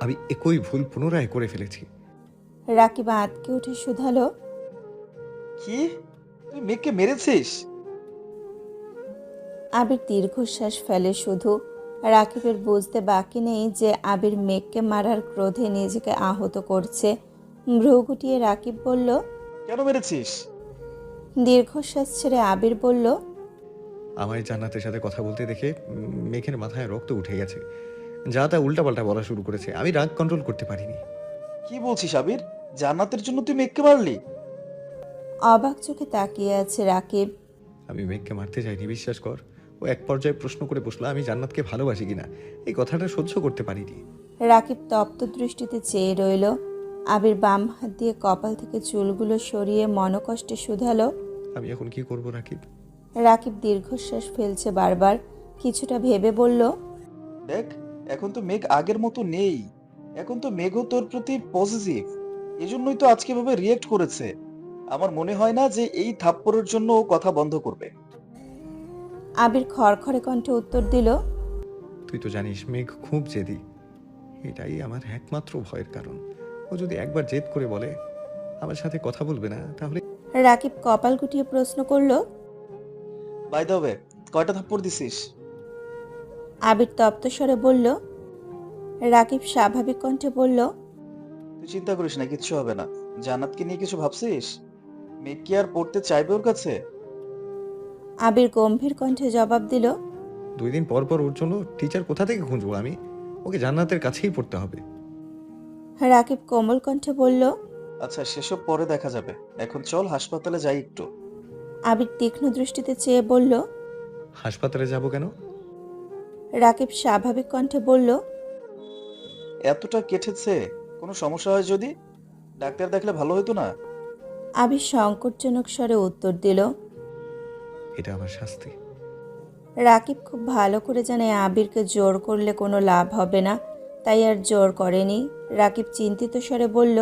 আমি একই ভুল পুনরায় করে ফেলেছি। রাকিব আঁতকে উঠে শুধালো, কি? তুই মেঘকে মেরেছিস? আবির দীর্ঘশ্বাস ফেলে শুধু। রাকিবের বুঝতে বাকি নেই যে আবির মেঘকে মারার ক্রোধে নিজেকে আহত করছে। ভ্রু গুটিয়ে রাকিব বলল। কেন মেরেছিস? দীর্ঘশ্বাস ছেড়ে আবির বলল, আমায় জান্নাতের সাথে কথা বলতে দেখে মেঘের মাথায় রক্ত উঠে গেছে। যা তা উল্টাপাল্টা বলা শুরু করেছে। আমি রাগ কন্ট্রোল করতে পারিনি। কি বলছিস আবির? জান্নাতের জন্য তুই মেঘকে মারলি? অবাক চোখে তাকিয়ে আছে রাকিব। আমি মেঘকে মারতে চাইনি, বিশ্বাস কর। ও এক পর্যায়ে প্রশ্ন করে বসলো আমি জান্নাতকে ভালোবাসি কিনা। এই কথাটা সহ্য করতে পারিনি। রাকিব তপ্ত দৃষ্টিতে চেয়ে রইল। আবির বাম হাত দিয়ে কপাল থেকে চুলগুলো সরিয়ে মনকষ্টে শুধালো। আমি এখন কি করব রাকিব? রাকিব দীর্ঘশ্বাস ফেলছে বারবার। কিছুটা ভেবে বলল, দেখ, এখন তো মেঘ আগের মতো নেই। এখন তো মেঘও তোর প্রতি পজিটিভ। এজন্যই তো আজকে ভাবে রিয়েক্ট করেছে। আমার মনে হয় না যে এই থাপ্পড়ের জন্য ও কথা বন্ধ করবে। আবির খড়খড়ে কণ্ঠে উত্তর দিল, তুই তো জানিস মেঘ খুব জেদি। এটাই আমার একমাত্র ভয়ের কারণ। ও যদি একবার জেদ করে বলে আমার সাথে কথা বলবে না, তাহলে রাকিব কপাল গুটিয়ে প্রশ্ন করল। বাই দ্য ওয়ে, কয়টা থাপ্পড় দিছিস? আবির তপ্ত স্বরে বলল। রাকিব স্বাভাবিক কণ্ঠে বলল, তুই চিন্তা করিস না, কিচ্ছু হবে না। জান্নাতকে নিয়ে কিছু ভাবছিস? মেঘ কি আর পড়তে চাইবে ওর কাছে? আবির গম্ভীর কণ্ঠে জবাব দিল। 2 দিন পর পর ওর জন্য টিচার কোথা থেকে খুঁজবো আমি? ওকে জান্নাতের কাছেই পড়তে হবে। রাকিব কোমল কণ্ঠে বলল। আচ্ছা, সেসব পরে দেখা যাবে। এখন চল হাসপাতালে যাই একটু। আবির তীক্ষ্ণ দৃষ্টিতে চেয়ে বলল। হাসপাতালে যাব কেন? রাকিব স্বাভাবিক কণ্ঠে বলল। এতটা কেটেছে, কোনো সমস্যা হয় যদি? ডাক্তার দেখলে ভালো হতো না? আবির সংকটজনক স্বরে উত্তর দিল। এটা আমার শাস্তি। রাকিব খুব ভালো করে জানে আবিরকে জোর করলে কোনো লাভ হবে না, তাই আর জোর করেনি। রাকিব চিন্তিত স্বরে বলল।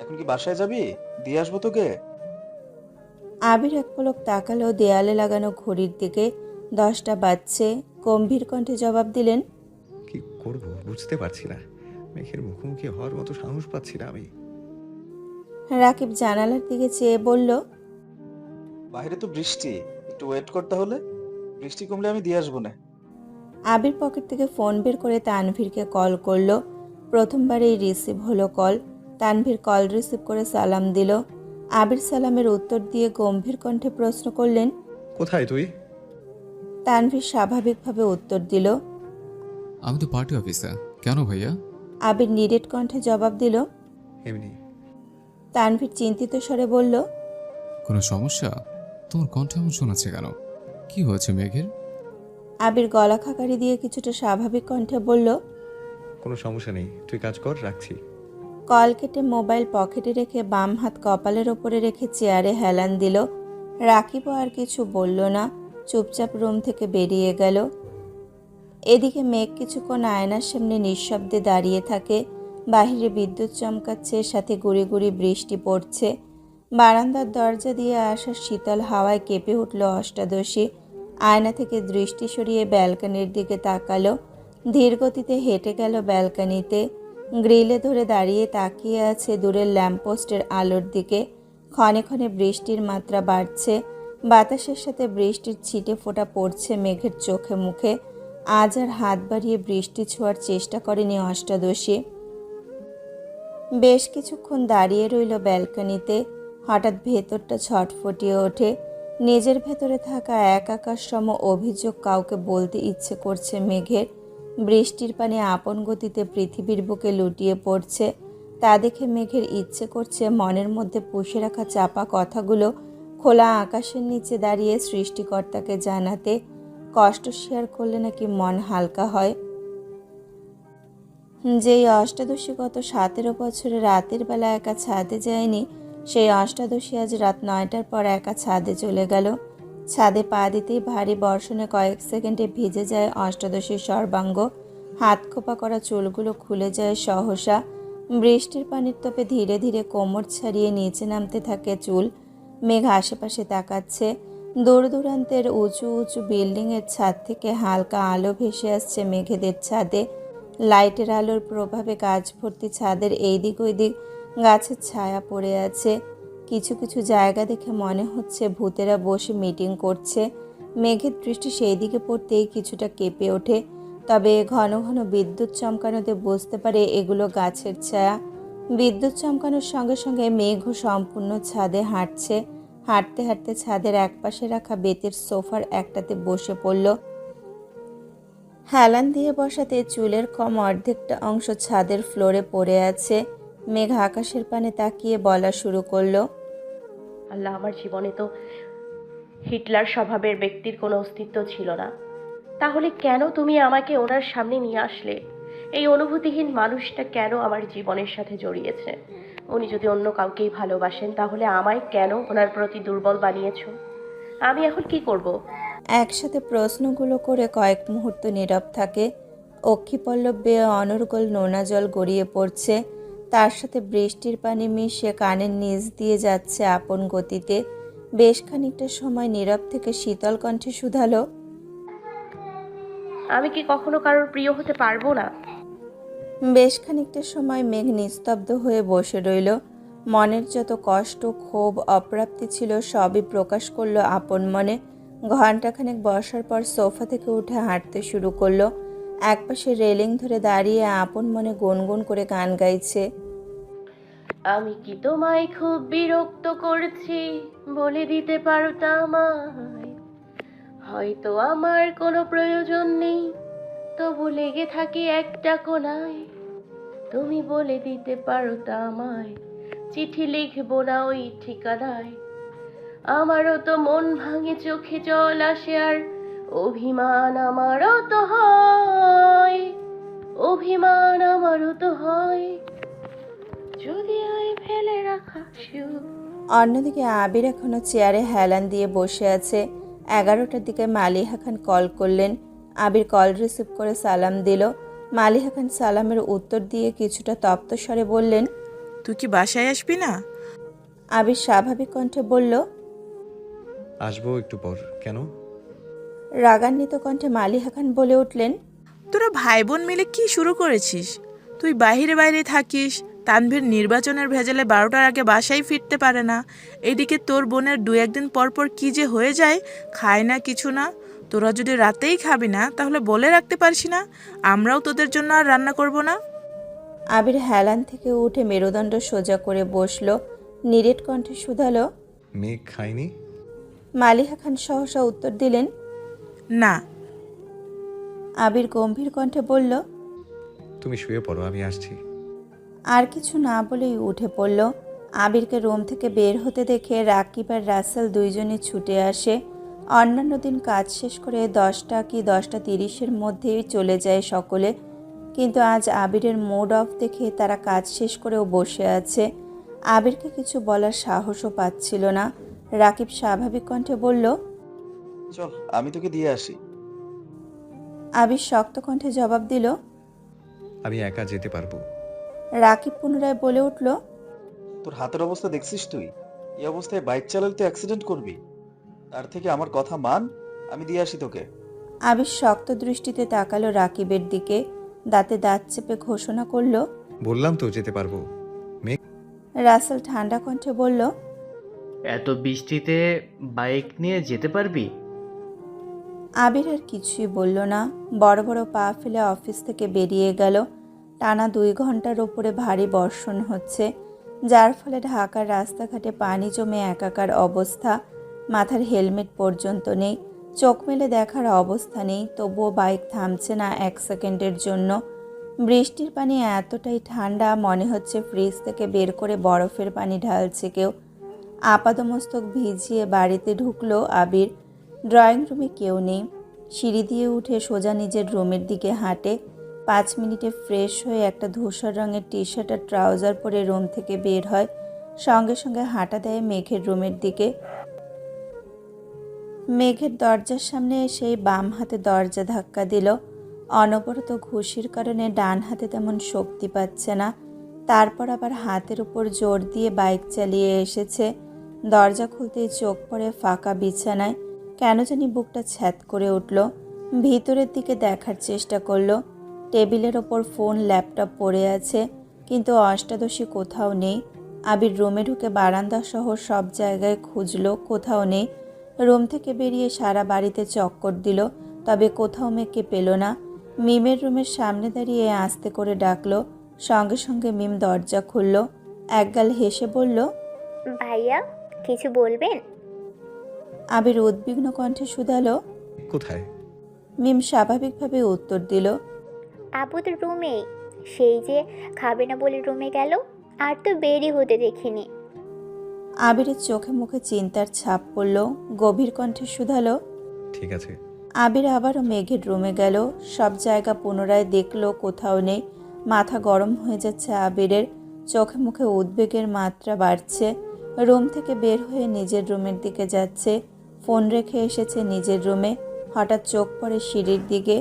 এখন কি বাসায় যাবি? দিয়ে আসবো তোকে? আবির এক পলক তাকালো দেয়ালে লাগানো ঘড়ির দিকে। 10টা বাজছে। গম্ভীর কণ্ঠে জবাব দিলেন। কি করব বুঝতে পারছি না। মেঘের মুখোমুখি হওয়ার মতো সাহস পাচ্ছি না আমি। রাকিব জানালার দিকে চেয়ে বলল। বাইরে তো বৃষ্টি, একটু ওয়েট কর তাহলে। বৃষ্টি কমলে আমি দিয়ে আসবো না। আবির পকেট থেকে ফোন বের করে তানভীরকে কল করলো। প্রথমবারেই রিসিভ হলো কল। তানভীর কল রিসিভ করে সালাম দিল। আবির সালামের উত্তর দিয়ে গম্ভীর কণ্ঠে প্রশ্ন করলেন। কোথায় তুই? তানভীর স্বাভাবিকভাবে উত্তর দিল। আমি তো পার্টি অফিসে। কেন ভাইয়া? আবির নিরেট কণ্ঠে জবাব দিল। এমনি। তানভীর চিন্তিত স্বরে বলল। কোনো সমস্যা? তোমার কণ্ঠ এমন শোনাচ্ছে কেন? কি হয়েছে মেঘের? আবির গলা খাকারি দিয়ে কিছুটা স্বাভাবিক কণ্ঠে বলল। কোনো সমস্যা নেই, তুই কাজ কর, রাখছি। কল কেটে মোবাইল পকেটে রেখে বাম হাত কপালের ওপরে রেখে চেয়ারে হেলান দিল। রাকিবও আর কিছু বলল না, চুপচাপ রুম থেকে বেরিয়ে গেল। এদিকে মেঘ কিছুক্ষণ আয়নার সামনে নিঃশব্দে দাঁড়িয়ে থাকে। বাহিরে বিদ্যুৎ চমকাচ্ছে, সাথে গুড়ি গুড়ি বৃষ্টি পড়ছে। বারান্দার দরজা দিয়ে আসা শীতল হাওয়ায় কেঁপে উঠল অষ্টাদশী। আয়না থেকে দৃষ্টি সরিয়ে ব্যালকনির দিকে তাকালো। ধীর গতিতে হেঁটে গেল ব্যালকনিতে। গ্রিলে ধরে দাঁড়িয়ে তাকিয়ে আছে দূরের ল্যাম্পপোস্টের আলোর দিকে। ক্ষণে ক্ষণে বৃষ্টির মাত্রা বাড়ছে। বাতাসের সাথে বৃষ্টির ছিটে ফোঁটা পড়ছে মেঘের চোখে মুখে। আজ আর হাত বাড়িয়ে বৃষ্টি ছোঁয়ার চেষ্টা করেনি অষ্টাদশী। বেশ কিছুক্ষণ দাঁড়িয়ে রইল ব্যালকনিতে। হঠাৎ ভেতরটা ছটফটিয়ে ওঠে। নিজের ভেতরে থাকা একাকার সম অভিযোগ কাউকে বলতে ইচ্ছে করছে মেঘের। বৃষ্টির পানি আপন গতিতে পৃথিবীর বুকে লুটিয়ে পড়ছে। তা দেখে মেঘের ইচ্ছে করছে মনের মধ্যে পুষে রাখা চাপা কথাগুলো খোলা আকাশের নিচে দাঁড়িয়ে সৃষ্টিকর্তাকে জানাতে। কষ্ট শেয়ার করলে নাকি মন হালকা হয়। যেই অষ্টাদশী গত 17 বছরে রাতের বেলা একা ছাদে যায়নি, সেই অষ্টাদশী আজ রাত 9টার পর একা ছাদে চলে গেল। ছাদে পা দিতেই ভারী বর্ষণে কয়েক সেকেন্ডে ভিজে যায় অষ্টাদশীর সর্বাঙ্গ। হাত খোপা করা চুলগুলো খুলে যায় সহসা। বৃষ্টির পানির তোপে ধীরে ধীরে কোমর ছাড়িয়ে নিচে নামতে থাকে চুল। মেঘ আশেপাশে তাকাচ্ছে। দূর দূরান্তের উঁচু উঁচু বিল্ডিংয়ের ছাদ থেকে হালকা আলো ভেসে আসছে মেঘেদের ছাদে। লাইটের আলোর প্রভাবে গাছ ভর্তি ছাদের এই দিক ওই দিক গাছের ছায়া পড়ে আছে। কিছু কিছু জায়গা দেখে মনে হচ্ছে ভূতেরা বসে মিটিং করছে। মেঘের দৃষ্টি সেই দিকে পড়তেই কিছুটা কেঁপে ওঠে, তবে ঘন ঘন বিদ্যুৎ চমকানোতে বুঝতে পারে এগুলো গাছের ছায়া। বিদ্যুৎ চমকানোর সঙ্গে সঙ্গে মেঘও সম্পূর্ণ ছাদে হাঁটছে। হাঁটতে হাঁটতে ছাদের একপাশে রাখা বেতের সোফার একটাতে বসে পড়ল। হেলান দিয়ে বসাতে চুলের কম অর্ধেকটা অংশ ছাদের ফ্লোরে পড়ে আছে। মেঘ আকাশের পানে তাকিয়ে বলা শুরু করলো, আল্লাহ, আমার জীবনে তো হিটলার স্বভাবের ব্যক্তির কোনো অস্তিত্ব ছিল না, তাহলে কেন তুমি আমাকে ওনার সামনে নিয়ে আসলে? এই অনুভূতিহীন মানুষটা কেন আমার জীবনের সাথে জড়িয়েছে? উনি যদি অন্য কাউকেই ভালোবাসেন তাহলে আমায় কেন ওনার প্রতি দুর্বল বানিয়েছো? আমি এখন কি করব? একসাথে প্রশ্নগুলো করে কয়েক মুহূর্ত নীরব থাকে। অক্ষিপল্লব বেয়ে অনর্গল নোনা জল গড়িয়ে পড়ছে, তার সাথে বৃষ্টির পানি মিশে কানের নিচ দিয়ে যাচ্ছে আপন গতিতে। বেশ খানিকটা সময় নীরব থেকে শীতল কণ্ঠে শুধালো, আমি কি কখনো কারোর প্রিয় হতে পারবো না? বেশ খানিকটা সময় মেঘ নিস্তব্ধ হয়ে বসে রইল। মনের যত কষ্ট, ক্ষোভ, অপ্রাপ্তি ছিল সবই প্রকাশ করলো আপন মনে। ঘণ্টাখানেক বসার পর সোফা থেকে উঠে হাঁটতে শুরু করলো। একপাশে রেলিং ধরে দাঁড়িয়ে আপন মনে গুনগুন করে গান গাইছে। আমি কি তোমায় খুব বিরক্ত করছি? বলে দিতে পারতা আমায়। হয়তো আমার কোনো প্রয়োজন নেই, তবু লেগে থাকি একটা কোনায়। তুমি বলে দিতে পারতা আমায়, চিঠি লিখবো না ওই ঠিকানায়। আমারও তো মন ভাঙে, চোখে জল আসে, আর অভিমান আমারও তো হয়। অভিমান আমারও তো হয়, যদি ওই ফেলে রাখা সুখ। অন্যদিকে আবির এখনো চেয়ারে হেলান দিয়ে বসে আছে। 11টার দিকে মালিহা খান কল করলেন। আবির কল রিসিভ করে সালাম দিল। মালিহা খান সালামের উত্তর দিয়ে কিছুটা তপ্ত স্বরে বললেন, তুই কি বাসায় আসবি না? আবির স্বাভাবিক কণ্ঠে বলল, আসবো একটু পর। কেন? রাগান্বিত কণ্ঠে মালিহা খান বলে উঠলেন, তোরা ভাই বোন মিলে কি শুরু করেছিস? তুই বাইরে বাইরে থাকিস, তানভীর নির্বাচনের ভেজালে 12টার আগে বাসায় ফিরতে পারে না। এদিকে তোর বোনের 2-1 দিন পর পর কি যে হয়ে যায়, খায় না কিছু না। তোরা যদি রাতেই খাবি না তাহলে বলে রাখতে পারছি না আমরাও তোদের জন্য আর রান্না করব না। আবির হেলান থেকে উঠে মেরুদণ্ড সোজা করে বসল। নিরেট কণ্ঠে শুধালো, মেঘ খায়নি? মালিহা খান সহসা উত্তর দিলেন, না। আবির গম্ভীর কণ্ঠে বলল, তুমি শুয়ে পড়ো, আমি আসছি। আর কিছু না বলেই উঠে পড়ল। আবিরকে রুম থেকে বের হতে দেখে রাকিব আর রাসেল দুইজনই ছুটে আসে। অন্যান্য দিন কাজ শেষ করে 10টা কি 10টা 30-এর মধ্যেই চলে যায় সকলে, কিন্তু আজ আবিরের মুড অফ দেখে তারা কাজ শেষ করেও বসে আছে। আবিরকে কিছু বলার সাহসও পাচ্ছিল না। রাকিব স্বাভাবিক কণ্ঠে বলল, চল আমি তোকে দিয়ে আসি। আবির শক্ত কণ্ঠে জবাব দিল। আমি একা যেতে পারবো। রাকিব পুনরায় বলে উঠল, তোর হাতের অবস্থা দেখছিস তুই? এই অবস্থায় বাইক চালালে তো অ্যাক্সিডেন্ট করবি। তার থেকে আমার কথা মান, আমি দিয়ে আসি তোকে। আবির শক্ত দৃষ্টিতে তাকালো রাকিবের দিকে, দাঁতে দাঁত চেপে ঘোষণা করল। বললাম তো যেতে পারবো। রাসেল ঠান্ডা কণ্ঠে বলল, এত বৃষ্টিতে বাইক নিয়ে যেতে পারবি? আবির আর কিছুই বলল না। বড় বড় পা ফেলে অফিস থেকে বেরিয়ে গেল। টানা 2 ঘন্টার ওপরে ভারী বর্ষণ হচ্ছে, যার ফলে ঢাকার রাস্তাঘাটে পানি জমে একাকার অবস্থা। মাথার হেলমেট পর্যন্ত নেই, চোখ মেলে দেখার অবস্থা নেই, তবুও বাইক থামছে না 1 সেকেন্ডের জন্য। বৃষ্টির পানি এতটাই ঠান্ডা, মনে হচ্ছে ফ্রিজ থেকে বের করে বরফের পানি ঢালছে কেউ। আপাদমস্তক ভিজিয়ে বাড়িতে ঢুকলো আবির। ড্রয়িং রুমে কেউ নেই। সিঁড়ি দিয়ে উঠে সোজা নিজের রুমের দিকে হাঁটে। 5 মিনিটে ফ্রেশ হয়ে একটা ধূসর রঙের টি শার্ট আর ট্রাউজার পরে রুম থেকে বের হয়। সঙ্গে সঙ্গে হাঁটা দেয় মেঘের রুমের দিকে। মেঘের দরজার সামনে এসেই বাম হাতে দরজা ধাক্কা দিল। অনবরত ঘুষির কারণে ডান হাতে তেমন শক্তি পাচ্ছে না। তারপর আবার হাতের উপর জোর দিয়ে বাইক চালিয়ে এসেছে। দরজা খুলতেই চোখ পড়ে ফাঁকা বিছানায়। কেন জানি বুকটা ছ্যাদ করে উঠল। ভিতরের দিকে দেখার চেষ্টা করলো। টেবিলের ওপর ফোন ল্যাপটপ পড়ে আছে, কিন্তু অষ্টাদশী কোথাও নেই। আবির রুমে ঢুকে বারান্দা সহ সব জায়গায় খুঁজলো, কোথাও নেই। রুম থেকে বেরিয়ে সারা বাড়িতে চক্কর দিল, তবে কোথাও মেয়েকে পেল না। মিমের রুমের সামনে দাঁড়িয়ে আস্তে করে ডাকলো, সঙ্গে সঙ্গে মিম দরজা খুলল। একগাল হেসে বলল, ভাইয়া কিছু বলবেন? আবির উদ্বিগ্ন কণ্ঠে শুধালো। কোথায়? মিম স্বাভাবিকভাবে উত্তর দিল, আবুদের রুমেই। সেই যে খাবে না বলে রুমে গেল, আর তো বেরই হতে দেখিনি। আবিরের চোখে মুখে চিন্তার ছাপ পড়ল, গভীর কণ্ঠে শুধালো। ঠিক আছে। আবির আবারও মেঘের রুমে গেল, সব জায়গা পুনরায় দেখলো, কোথাও নেই। মাথা গরম হয়ে যাচ্ছে আবিরের, চোখে মুখে উদ্বেগের মাত্রা বাড়ছে। রুম থেকে বের হয়ে নিজের রুমের দিকে যাচ্ছে, ফোন রেখে এসেছে নিজের রুমে। হঠাৎ চোখ পড়ে সিঁড়ির দিকে,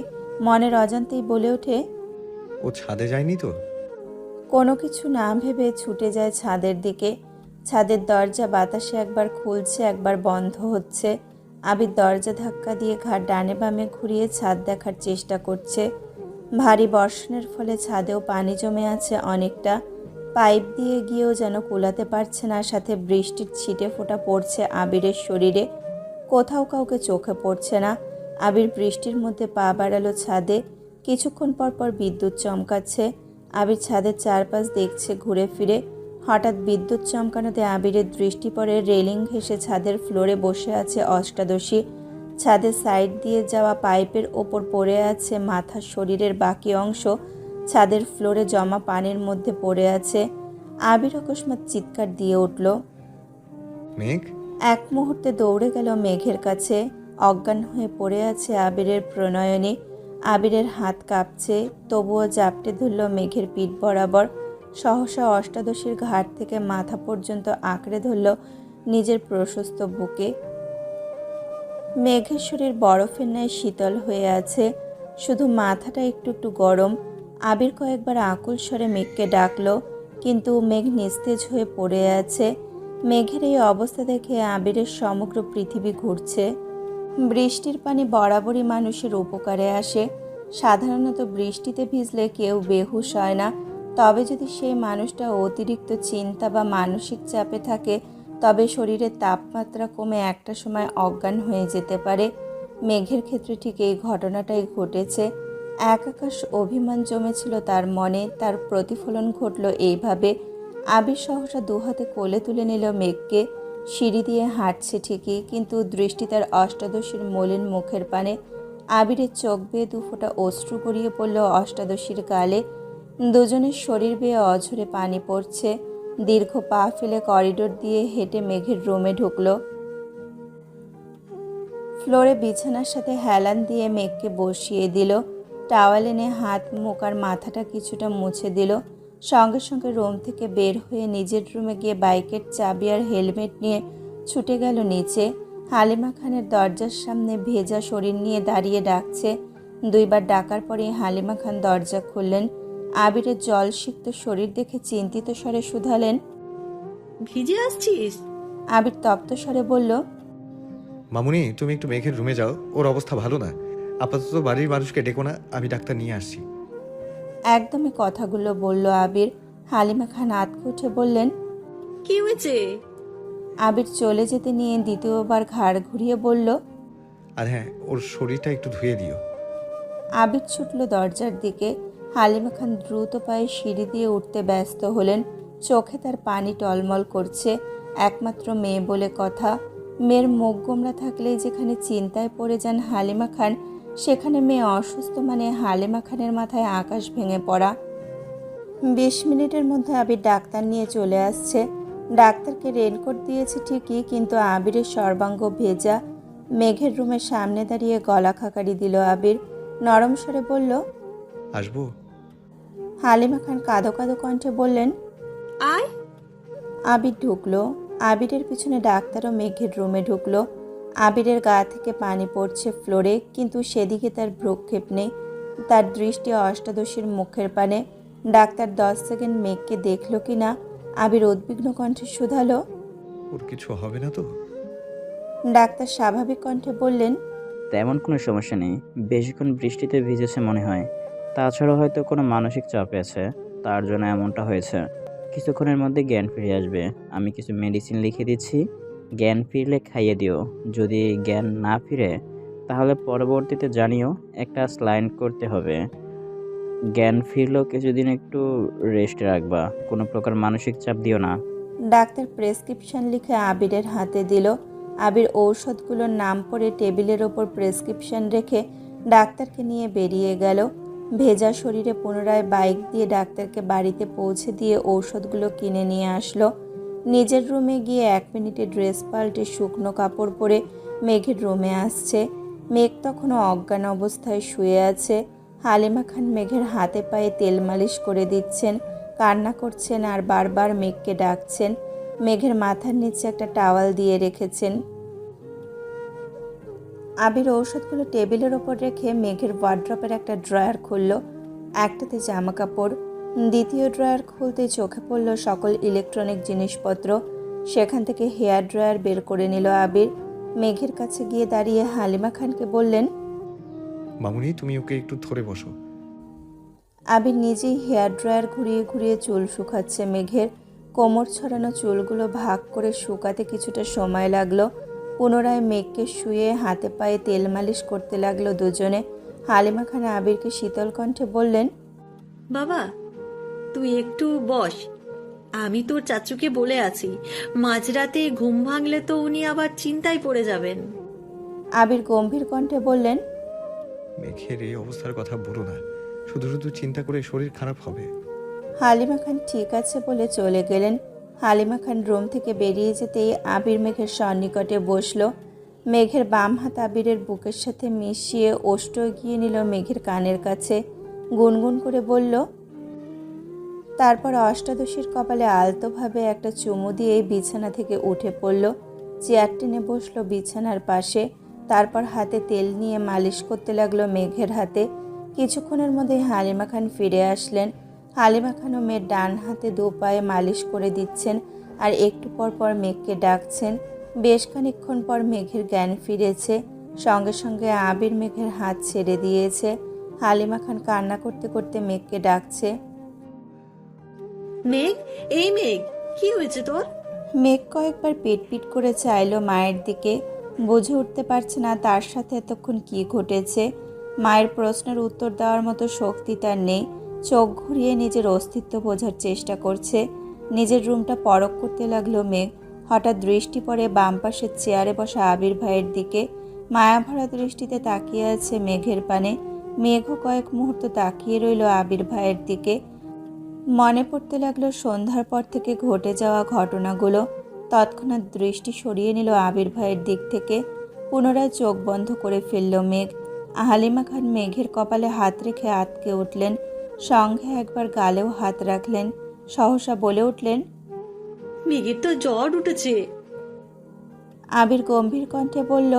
মনের অজান্তেই বলে ওঠে, ও ছাদে যায়নি তো? কোনো কিছু না ভেবে ছুটে যায় ছাদের দিকে। ছাদের দরজা বাতাসে একবার খুলছে, একবার বন্ধ হচ্ছে। আবির দরজা ধাক্কা দিয়ে ঘাট ডানে বামে ঘুরিয়ে ছাদ দেখার চেষ্টা করছে। ভারী বর্ষণের ফলে ছাদেও পানি জমে আছে অনেকটা। পাইপ দিয়ে গিয়েও যেন কুলাতে পারছে না, সাথে বৃষ্টির ছিটে ফোঁটা পড়ছে আবিরের শরীরে। কোথাও কাউকে চোখে পড়ছে না। আবির বৃষ্টির মধ্যে পা বাড়ালো ছাদে। কিছুক্ষণ পর পর বিদ্যুৎ চমকাচ্ছে। আবির ছাদের চারপাশ দেখছে ঘুরে ফিরে। হঠাৎ বিদ্যুৎ চমকানোতে আবিরের দৃষ্টি পড়ে রেলিং ঘেঁষে ছাদের ফ্লোরে বসে আছে অষ্টাদশী। ছাদের সাইড দিয়ে যাওয়া পাইপের ওপর পড়ে আছে মাথা, শরীরের বাকি অংশ ছাদের ফ্লোরে জমা পানির মধ্যে পড়ে আছে। আবির অকস্মাৎ চিৎকার দিয়ে উঠল। মেঘ? এক মুহূর্তে দৌড়ে গেল মেঘের কাছে। অজ্ঞান হয়ে পড়ে আছে আবিরের প্রণয়নে। আবিরের হাত কাঁপছে, তবুও জাপটে ধরল মেঘের পিঠ বরাবর। সহসা অষ্টাদশীর ঘাট থেকে মাথা পর্যন্ত আঁকড়ে ধরল নিজের প্রশস্ত বুকে। মেঘের শরীর বরফের ন্যায় শীতল হয়ে আছে, শুধু মাথাটা একটু একটু গরম। আবির কয়েকবার আকুল স্বরে মেঘকে ডাকলো, কিন্তু মেঘ নিস্তেজ হয়ে পড়ে আছে। মেঘের এই অবস্থা দেখে আবিরের সমগ্র পৃথিবী ঘুরছে। বৃষ্টির পানি বরাবরই মানুষের উপকারে আসে। সাধারণত বৃষ্টিতে ভিজলে কেউ বেহুশ হয় না, তবে যদি সেই মানুষটা অতিরিক্ত চিন্তা বা মানসিক চাপে থাকে, তবে শরীরের তাপমাত্রা কমে একটা সময় অজ্ঞান হয়ে যেতে পারে। মেঘের ক্ষেত্রে ঠিক এই ঘটনাটাই ঘটেছে। এক আকাশ অভিমান জমেছিল তার মনে, তার প্রতিফলন ঘটল এইভাবে। আবির সহসা দুহাতে কোলে তুলে নিল মেঘকে। সিঁড়ি দিয়ে হাঁটছে ঠিকই, কিন্তু দৃষ্টি তার অষ্টাদশীর মলিন মুখের পানে। আবিরের চোখ বেয়ে দুফোঁটা অশ্রু গড়িয়ে পড়ল অষ্টাদশীর গালে। দুজনের শরীর বেয়ে অঝরে পানি পড়ছে। দীর্ঘ পা ফেলে করিডোর দিয়ে হেঁটে মেঘের রুমে ঢুকলো। ফ্লোরে বিছানার সাথে হেলান দিয়ে মেঘকে বসিয়ে দিল। টাওয়াল এনে হাত, মুখ আর মাথাটা কিছুটা মুছে দিল। সঙ্গে সঙ্গে রুম থেকে বের হয়ে নিজের রুমে গিয়ে বাইকের চাবি আর হেলমেট নিয়ে ছুটে গেল নিচে। হালিমা খানের দরজার সামনে ভেজা শরীর নিয়ে দাঁড়িয়ে ডাকছে। দুইবার ডাকার পরে হালিমা খান দরজা খুললেন। আবিরের জলসিক্ত শরীর দেখে চিন্তিত স্বরে শুধালেন, ভিজে আসছিস? আবির তপ্ত স্বরে বলল, মামুনি, তুমি একটু মেঘের রুমে যাও, ওর অবস্থা ভালো না। আপাতত বাড়ির মানুষকে ডেকো না, আমি ডাক্তার নিয়ে আসছি। একদমই কথাগুলো বলল আবির। হালিমা খান আঁতকে উঠে বললেন, কি হয়েছে? আবির চলে যেতে নিয়ে দ্বিতীয়বার ঘাড় ঘুরিয়ে বলল, আর হ্যাঁ, ওর শরীরটা একটু ধুয়ে দিও। আবির ছুটল দরজার দিকে। হালিমা খান দ্রুত পায়ে সিঁড়ি দিয়ে উঠতে ব্যস্ত হলেন। চোখে তার পানি টলমল করছে। একমাত্র মেয়ে বলে কথা। মেয়ের মুখ গোমরা থাকলেই যেখানে চিন্তায় পড়ে যান হালিমা খান, সেখানে মেয়ে অসুস্থ মানে হালিমা খানের মাথায় আকাশ ভেঙে পড়া। 20 মিনিটের মধ্যে আবির ডাক্তার নিয়ে চলে আসছে। ডাক্তারকে রেনকোট দিয়েছে ঠিকই, কিন্তু আবিরের সর্বাঙ্গ ভেজা। মেঘের রুমের সামনে দাঁড়িয়ে গলা খাকারি দিল আবির। নরম স্বরে বলল, আসবো? হালিমা খান কাঁদো কাঁদো কণ্ঠে বললেন, আয়। আবির ঢুকলো। আবিরের পিছনে ডাক্তারও মেঘের রুমে ঢুকলো। আবিরের গা থেকে পানি পড়ছে ফ্লোরে, কিন্তু সেদিকে তার ভ্রুক্ষেপ নেই। তার দৃষ্টি অষ্টাদশীর মুখের পানে। ডাক্তার 10 সেকেন্ড মেঘকে দেখলো কি না। আবির উদ্বিগ্ন কণ্ঠে শুধালো, ওর কিছু হবে না তো? ডাক্তার স্বাভাবিক কণ্ঠে বললেন, তেমন কোনো সমস্যা নেই, বেশিক্ষণ বৃষ্টিতে ভিজেছে মনে হয়, তাছাড়া হয়তো কোনো মানসিক চাপে আছে, তার জন্য এমনটা হয়েছে। কিছুক্ষণের মধ্যে জ্ঞান ফিরে আসবে। আমি কিছু মেডিসিন লিখে দিচ্ছি, জ্ঞান ফিরলে খাইয়ে দিও। যদি জ্ঞান না ফিরে তাহলে পরবর্তীতে জানিও, একটা স্যালাইন করতে হবে। জ্ঞান ফিরলেও কিছুদিন একটু রেস্টে রাখবা, কোনো প্রকার মানসিক চাপ দিও না। ডাক্তার প্রেসক্রিপশন লিখে আবিরের হাতে দিল। আবির ঔষধগুলোর নাম পড়ে টেবিলের ওপর প্রেসক্রিপশন রেখে ডাক্তারকে নিয়ে বেরিয়ে গেল। ভেজা শরীরে পুনরায় বাইক দিয়ে ডাক্তারকে বাড়িতে পৌঁছে দিয়ে ঔষধগুলো কিনে নিয়ে আসলো। নিজের রুমে গিয়ে 1 মিনিটে ড্রেস পাল্টে শুকনো কাপড় পরে মেঘের রুমে আসছে। মেঘ তখনও অজ্ঞান অবস্থায় শুয়ে আছে। হালিমা খান মেঘের হাতে পায়ে তেল মালিশ করে দিচ্ছেন, কান্না করছেন আর বারবার মেঘকে ডাকছেন। মেঘের মাথার নিচে একটা টাওয়াল দিয়ে রেখেছেন। আবির ঔষধগুলো টেবিলের ওপর রেখে মেঘের ওয়ার্ড্রপের একটা ড্রয়ার খুলল। একটাতে জামা কাপড়, দ্বিতীয় ড্রয়ার খুলতে চোখে পড়ল সকল ইলেকট্রনিক জিনিসপত্র। সেখান থেকে হেয়ার ড্রয়ার বের করে নিল আবির। মেঘের কাছে গিয়ে দাঁড়িয়ে হালিমা খানকে বললেন, মামুনি তুমি ওকে একটু ধরে বসো। আবির নিজেই হেয়ার ড্রায়ার ঘুরিয়ে ঘুরিয়ে চুল শুকাচ্ছে মেঘের। কোমর ছড়ানো চুলগুলো ভাগ করে শুকাতে কিছুটা সময় লাগলো। পুনরায় মেঘকে শুয়ে হাতে পায়ে তেল মালিশ করতে লাগলো দুজনে। হালিমা খান আবিরকে শীতল কণ্ঠে বললেন, বাবা তুই একটু বস, আমি তোর চাচুকে বলে আছি, মাঝরাতে ঘুম ভাঙলে তো উনি আবার চিন্তায় পড়ে যাবেন। আবির গম্ভীর কণ্ঠে বললেন, মেঘের এই অবস্থার কথা বলো না, শুধু শুধু চিন্তা করে শরীর খারাপ হবে। হালিমা খান ঠিক আছে বলে চলে গেলেন। হালিমা খান রুম থেকে বেরিয়ে যেতেই আবির মেঘের সন্নিকটে বসলো। মেঘের বাম হাত আবিরের বুকের সাথে মিশিয়ে ওষ্ঠ এগিয়ে নিল মেঘের কানের কাছে, গুনগুন করে বলল। তারপর অষ্টাদশীর কপালে আলতোভাবে একটা চুমু দিয়ে বিছানা থেকে উঠে পড়ল। চেয়ার টেনে বসলো বিছানার পাশে। তারপর হাতে তেল নিয়ে মালিশ করতে লাগলো মেঘের হাতে। কিছুক্ষণের মধ্যে হালিমা খান ফিরে আসলেন। হালিমা খানও মেয়ের ডান হাতে 2 পায়ে মালিশ করে দিচ্ছেন আর একটু পর পর মেঘকে ডাকছেন। বেশ খানিকক্ষণ পর মেঘের জ্ঞান ফিরেছে। সঙ্গে সঙ্গে আবির মেঘের হাত ছেড়ে দিয়েছে। হালিমা খান কান্না করতে করতে মেঘকে ডাকছে। মেঘ, এই মেঘ, কি হয়েছে তোর? মেঘ কয়েকবার পিট করে চাইলো মায়ের দিকে। বুঝে উঠতে পারছে না তার সাথে এতক্ষণ কি ঘটেছে। মায়ের প্রশ্নের উত্তর দেওয়ার মতো শক্তি তার নেই। চোখ ঘুরিয়ে নিজের অস্তিত্ব বোঝার চেষ্টা করছে। নিজের রুমটা পরখ করতে লাগলো মেঘ। হঠাৎ দৃষ্টি পড়ে বাম পাশের চেয়ারে বসা আবির ভাইয়ের দিকে। মায়াভরা দৃষ্টিতে তাকিয়ে আছে মেঘের পানে। মেঘও কয়েক মুহূর্ত তাকিয়ে রইল আবির ভাইয়ের দিকে। মনে পড়তে লাগলো সন্ধ্যার পর থেকে ঘটে যাওয়া ঘটনাগুলো। তৎক্ষণাৎ দৃষ্টি সরিয়ে নিল আবির ভাইয়ের দিক থেকে। পুনরায় চোখ বন্ধ করে ফেলল মেঘ। হালিমা খান মেঘের কপালে হাত রেখে আটকে উঠলেন। সঙ্গে একবার গালেও হাত রাখলেন। সহসা বলে উঠলেন, মেঘের তো জ্বর উঠেছে। আবির গম্ভীর কণ্ঠে বলল,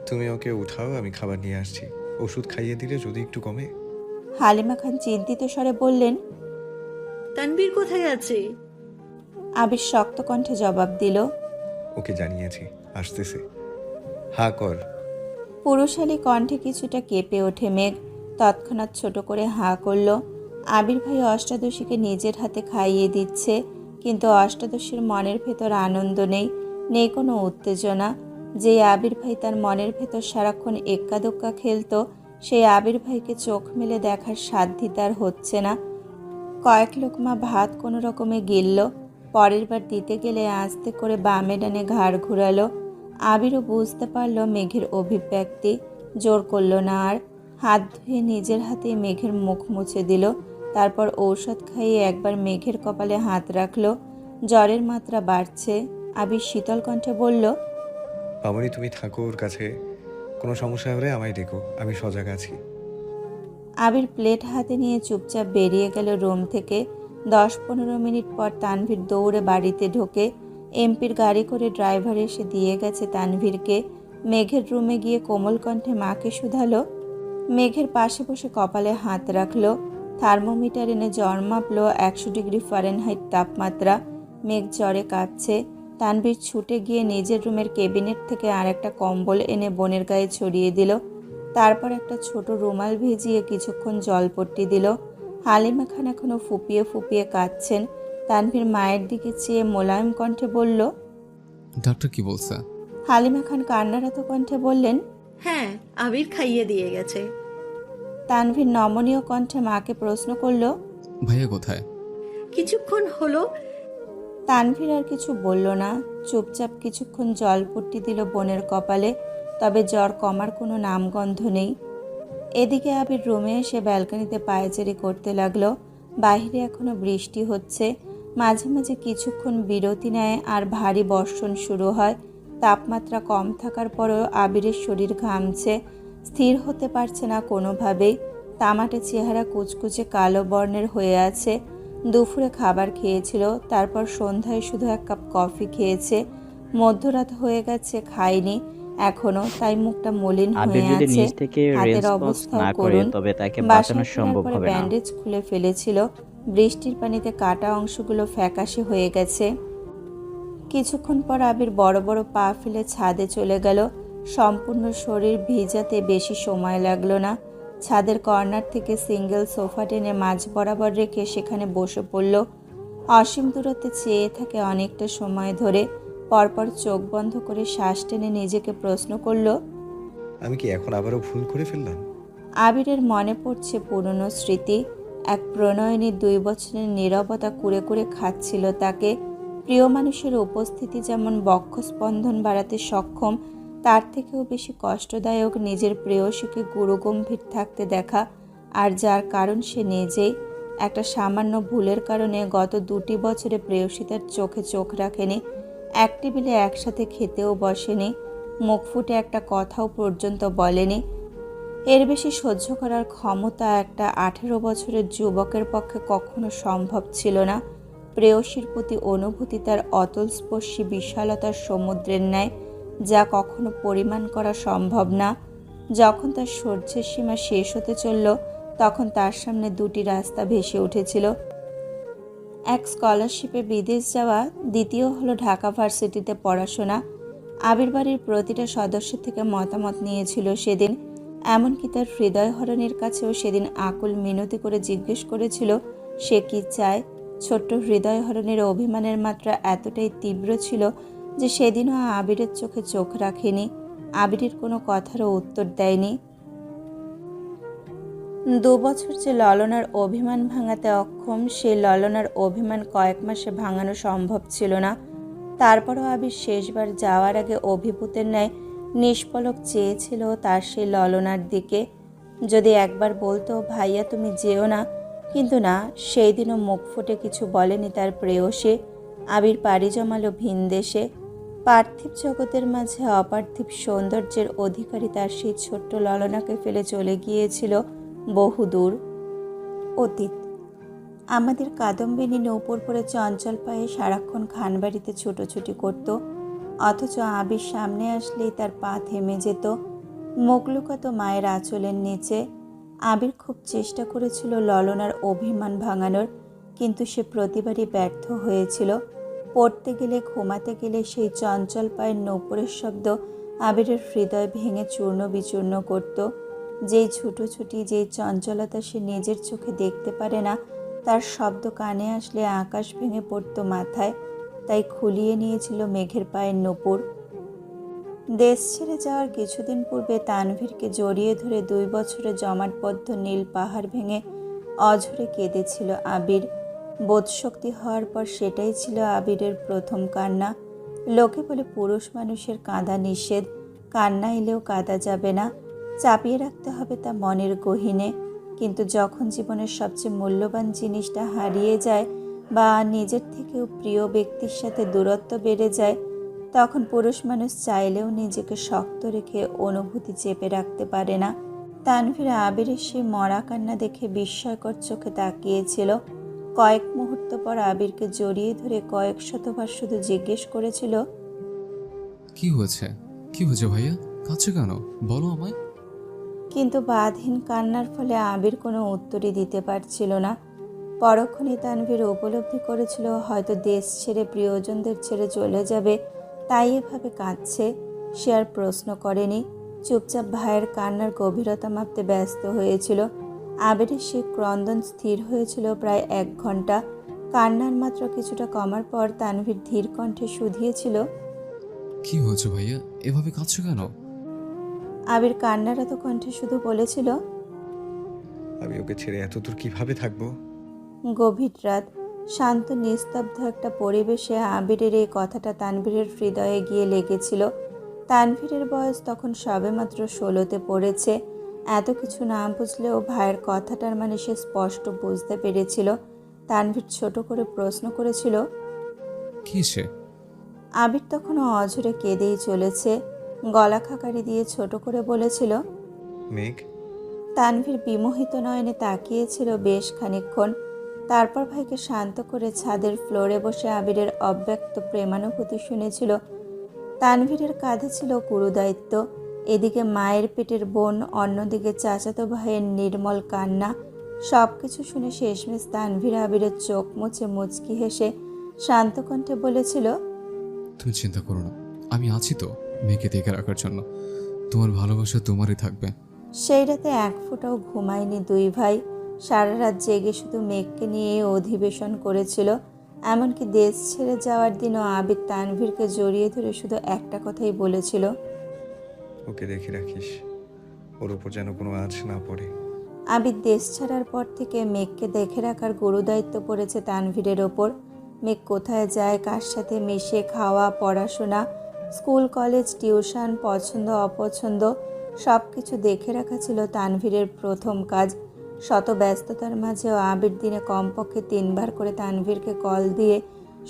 তুমি ওকে উঠাও, আমি খাবার নিয়ে আসছি। ওষুধ খাইয়ে দিলে যদি একটু কমে। হালিমা খান চিন্তিত স্বরে বললেন, তানবীর কোথায় আছে? আবির শক্ত কণ্ঠে জবাব দিল, ওকে জানিয়েছি, আসতেছে। হা কর। পুরুষালী কণ্ঠে কিছুটা কেঁপে ওঠে মেঘ। তৎক্ষণাৎ ছোট করে হাঁ করল। আবির ভাই অষ্টাদশীকে নিজের হাতে খাইয়ে দিচ্ছে, কিন্তু অষ্টাদশীর মনের ভেতর আনন্দ নেই, নেই কোনো উত্তেজনা। যে আবির ভাই তার মনের ভেতর সারাক্ষণ এক্কা দোক্কা খেলতো, সেই আবির ভাইকে চোখ মেলে দেখার সাধ্য তার হচ্ছে না। কয়েক লোকমা ভাত কোনো রকমে গিলল। পরের বার দিতে গেলে আস্তে করে বামে ডানে ঘাড় ঘুরালো। আবিরও বুঝতে পারল মেঘের অভিব্যক্তি। জোর করল না আর। হাত ধুয়ে নিজের হাতে মেঘের মুখ মুছে দিল। তারপর ঔষধ খাইয়ে একবার মেঘের কপালে হাত রাখল। জ্বরের মাত্রা বাড়ছে। আবির শীতল কণ্ঠে বলল, মামুনি তুমি থাকো ওর কাছে, কোনো সমস্যা হলে আমায় ডেকো, আমি সজাগ আছি। আবির প্লেট হাতে নিয়ে চুপচাপ বেরিয়ে গেল রুম থেকে। 10-15 মিনিট পর তানভীর দৌড়ে বাড়িতে ঢোকে। এমপির গাড়ি করে ড্রাইভার এসে দিয়ে গেছে তানভীরকে। মেঘের রুমে গিয়ে কোমল কণ্ঠে মাকে শুধালো। মেঘের পাশে বসে কপালে হাত রাখলো। থার্মোমিটার এনে জ্বর মাপলো 100 ডিগ্রি ফারেনহাইট তাপমাত্রা। মেঘ জ্বরে কাঁপছে। তানভীর ছুটে গিয়ে নিজের রুমের ক্যাবিনেট থেকে আরেকটা কম্বল এনে বোনের গায়ে ছড়িয়ে দিল। তারপর একটা ছোট রুমাল ভিজিয়ে কিছুক্ষণ জলপট্টি দিল। হালিমা খান এখনো ফুপিয়ে ফুপিয়ে কাঁদছেন। তানভীর মায়ের দিকে চেয়ে মোলায়েম কণ্ঠে বলল। ডাক্তার কি বলছে? হালিমা খান কান্নারত কণ্ঠে বললেন, হ্যাঁ, আবির খাইয়ে দিয়ে গেছে। তানভীর নমনীয় কণ্ঠে মাকে প্রশ্ন করল। ভাইয়া কোথায়? কিছুক্ষণ হলো। তানভীর আর কিছু বলল না, চুপচাপ কিছুক্ষণ জলপট্টি দিল বোনের কপালে। তবে জ্বর কমার কোনো নামগন্ধ নেই। এদিকে আবির রুমে এসে ব্যালকনিতে পায়চারি করতে লাগলো। বাইরে এখনো বৃষ্টি হচ্ছে, মাঝে মাঝে কিছুক্ষণ বিরতি নেয় আর ভারী বর্ষণ শুরু হয়। তাপমাত্রা কম থাকার পরেও আবিরের শরীর ঘামছে, স্থির হতে পারছে না কোনোভাবেই। তামাটে চেহারা কুচকুচে কালো বর্ণের হয়ে আছে। দুপুরে খাবার খেয়েছিল, তারপর সন্ধ্যায় শুধু 1 কাপ কফি খেয়েছে। মধ্যরাত হয়ে গেছে, খায়নি এখনো, তাই মুখটা মলিন আবির হয়ে যদি আছে। নিজ থেকে হাতের রেসপন্স অবস্থাও না করে করুন। তবে তাকে বাসায় বাঁচানো ফেরার সম্ভব পরে হবে না। ব্যান্ডেজ খুলে ফেলেছিল। বৃষ্টির পানিতে কাটা অংশগুলো ফ্যাকাশে হয়ে গেছে। কিছুক্ষণ পর আবির বড় বড় পা ফেলে ছাদে চলে গেল। সম্পূর্ণ শরীর ভিজাতে বেশি সময় লাগলো না। ছাদের কর্নার থেকে সিঙ্গেল সোফা টেনে মাঝ বরাবর রেখে সেখানে বসে পড়ল। অসীম দূরত্বে চেয়ে থাকে অনেকটা সময় ধরে। পরপর চোখ বন্ধ করে শ্বাস টেনে নিজেকে প্রশ্ন করল। আমি কি এখন আবারও ভুল করে ফেললাম? আবিরের মনে পড়ছে পুরনো স্মৃতি। এক প্রণয়িনী 2 বছরের নীরবতা কুরে কুরে খাচ্ছিল তাকে। প্রিয় মানুষের উপস্থিতি যেমন বক্ষস্পন্দন বাড়াতে সক্ষম, তার থেকেও বেশি কষ্টদায়ক নিজের প্রেয়সীকে গুরুগম্ভীর থাকতে দেখা, আর যার কারণ সে নিজেই। একটা সামান্য ভুলের কারণে গত 2টি বছরে প্রেয়সী তার চোখে চোখ রাখেনি, এক টেবিলে একসাথে খেতেও বসেনি, মুখ ফুটে একটা কথাও পর্যন্ত বলেনি। এর বেশি সহ্য করার ক্ষমতা একটা 18 বছরের যুবকের পক্ষে কখনো সম্ভব ছিল না। প্রেয়সীর প্রতি অনুভূতি তার অতলস্পর্শী বিশালতার সমুদ্রের ন্যায়, যা কখনো পরিমাণ করা সম্ভব না। যখন তার সহ্যের সীমা শেষ হতে চলল, তখন তার সামনে 2টি রাস্তা ভেসে উঠেছিল। এক স্কলারশিপে বিদেশ যাওয়া, দ্বিতীয় হলো ঢাকা ভার্সিটিতে পড়াশোনা। আবির বাড়ির প্রতিটা সদস্য থেকে মতামত নিয়েছিল সেদিন। এমনকি তার হৃদয়হরণের কাছেও সেদিন আকুল মিনতি করে জিজ্ঞেস করেছিল সে কি চায়। ছোট্ট হৃদয়হরণের অভিমানের মাত্রা এতটাই তীব্র ছিল যে সেদিনও আবিরের চোখে চোখ রাখেনি, আবিরের কোনো কথারও উত্তর দেয়নি। 2 বছর যে ললনার অভিমান ভাঙাতে অক্ষম, সেই ললনার অভিমান কয়েক মাসে ভাঙানো সম্ভব ছিল না। তারপরও আবির শেষবার যাওয়ার আগে অভিভূতের ন্যায় নিষ্পলক চেয়েছিল তার সেই ললনার দিকে। যদি একবার বলতো, ভাইয়া তুমি যেও না, কিন্তু না, সেই দিনও মুখ ফুটে কিছু বলেনি তার প্রেয়সী। আবির পাড়ি জমালো ভিন দেশে। পার্থিব জগতের মাঝে অপার্থিব সৌন্দর্যের অধিকারী তার সেই ছোট্ট ললনাকে ফেলে চলে গিয়েছিল বহুদূর অতীত। আমাদের কাদম্বিনী নৌপোর পরে চঞ্চল পায়ে সারাক্ষণ খানবাড়িতে ছুটোছুটি করত, অথচ আবির সামনে আসলেই তার পা থেমে যেত, মুখ লুকাতো মায়ের আঁচলের নিচে। আবির খুব চেষ্টা করেছিল ললনার অভিমান ভাঙানোর, কিন্তু সে প্রতিবারই ব্যর্থ হয়েছিল। পড়তে গেলে, ঘুমাতে গেলে সেই চঞ্চল পায়ের নৌপুরের শব্দ আবিরের হৃদয় ভেঙে চূর্ণ বিচূর্ণ করত। যেই ছুটোছুটি, যেই চঞ্চলতা সে নিজের চোখে দেখতে পারে না, তার শব্দ কানে আসলে আকাশ ভেঙে পড়ত মাথায়। তাই খুলিয়ে নিয়েছিল মেঘের পায়ের নূপুর। দেশ ছেড়ে যাওয়ার কিছুদিন পূর্বে তানভীরকে জড়িয়ে ধরে 2 বছরে জমাটবদ্ধ নীল পাহাড় ভেঙে অঝরে কেঁদেছিল আবির। বোধশক্তি হওয়ার পর সেটাই ছিল আবিরের প্রথম কান্না। লোকে বলে পুরুষ মানুষের কাঁদা নিষেধ, কান্না এলেও কাঁদা যাবে না, চাপিয়ে রাখতে হবে তা মনের গহীনে। কিন্তু যখন জীবনের সবচেয়ে মূল্যবান জিনিসটা হারিয়ে যায় বা নিজের থেকেও প্রিয় ব্যক্তির সাথে দূরত্ব বেড়ে যায়, তখন পুরুষ মানুষ চাইলেও নিজেকে শক্ত রেখে অনুভূতি চেপে রাখতে পারে না। তানভীর আবিরের সেই মরা কান্না দেখে বিস্ময়কর চোখে তাকিয়েছিল। কয়েক মুহূর্ত পর আবিরকে জড়িয়ে ধরে কয়েক শতবার শুধু জিজ্ঞেস করেছিল, কি হয়েছে? কি হয়েছে ভাইয়া? কাছে কেন? বলো আমায়। কিন্তু বাঁধহীন কান্নার ফলে আবির কোনো উত্তরই দিতে পারছিল না। পরক্ষণে তানভীর উপলব্ধি করেছিল হয়তো দেশ ছেড়ে, প্রিয়জনদের ছেড়ে চলে যাবে, তাই এভাবে কাঁদছে। সে আর প্রশ্ন করেনি, চুপচাপ ভাইয়ের কান্নার গভীরতা মাপতে ব্যস্ত হয়েছিল। আবিরের সেই ক্রন্দন স্থির হয়েছিল প্রায় 1 ঘন্টা। কান্নার মাত্রা কিছুটা কমার পর তানভীর ধীর কণ্ঠে শুধিয়েছিল, কি হয়েছে ভাইয়া, এভাবে কাঁদছো কেন? আবির কান্নার এত কণ্ঠে শুধু বলেছিল, আমি ওকে ছেড়ে এত দূর কিভাবে থাকবো? গভীর রাত, শান্ত নিস্তব্ধ একটা পরিবেশে আবিরের এই কথাটা তানভীরের হৃদয়ে গিয়ে লেগেছিল। তানভীরের বয়স তখন সবেমাত্র 16তে পড়েছে। এত কিছু না বুঝলেও ভাইয়ের কথাটার মানে সে স্পষ্ট বুঝতে পেরেছিল। তানভীর ছোট করে প্রশ্ন করেছিল। কি সে? আবির তখনও অঝরে কেঁদেই চলেছে। গলা খাকারি দিয়ে ছোট করে বলেছিল। মেঘ, তানভীর বিমোহিত নয়নে তাকিয়েছিল বেশ খানিকক্ষণ। তারপর ভাইকে শান্ত করে ছাদের ফ্লোরে বসে আবিরের অব্যক্ত প্রেমানুভূতি শুনেছিল। তানভীরের কাঁধে ছিল গুরুদায়িত্ব। এদিকে মায়ের পেটের বোন, অন্যদিকে চাচাতো ভাইয়ের নির্মল কান্না। সব কিছু শুনে শেষমেশ তানভীর আবিরের চোখ মুছে মুচকি হেসে শান্ত কণ্ঠে বলেছিল, তুমি চিন্তা করো না, আমি আছি তো মেয়েকে দেখে রাখার জন্য। তোমার ভালোবাসা তোমারই থাকবে। সেই রাতে 1 ফোঁটাও ঘুমায়নি 2 ভাই। সারা রাত জেগে শুধু মেঘকে নিয়ে অধিবেশন করেছিল। এমনকি দেশ ছেড়ে যাওয়ার দিনও আবির তানভীরকে জড়িয়ে ধরে শুধু একটা কথাই বলেছিল, ওকে দেখে রাখিস, ওর উপর যেন কোনো আঁচ না পড়ে। আবির দেশ ছাড়ার পর থেকে মেঘকে দেখে রাখার গুরুদায়িত্ব পড়েছে তানভীরের ওপর। মেঘ কোথায় যায়, কার সাথে মিশে, খাওয়া, পড়াশোনা, স্কুল, কলেজ, টিউশন, পছন্দ অপছন্দ সব কিছু দেখে রাখা ছিল তানভীরের প্রথম কাজ। শত ব্যস্ততার মাঝেও আবির দিনে কমপক্ষে 3 বার করে তানভীরকে কল দিয়ে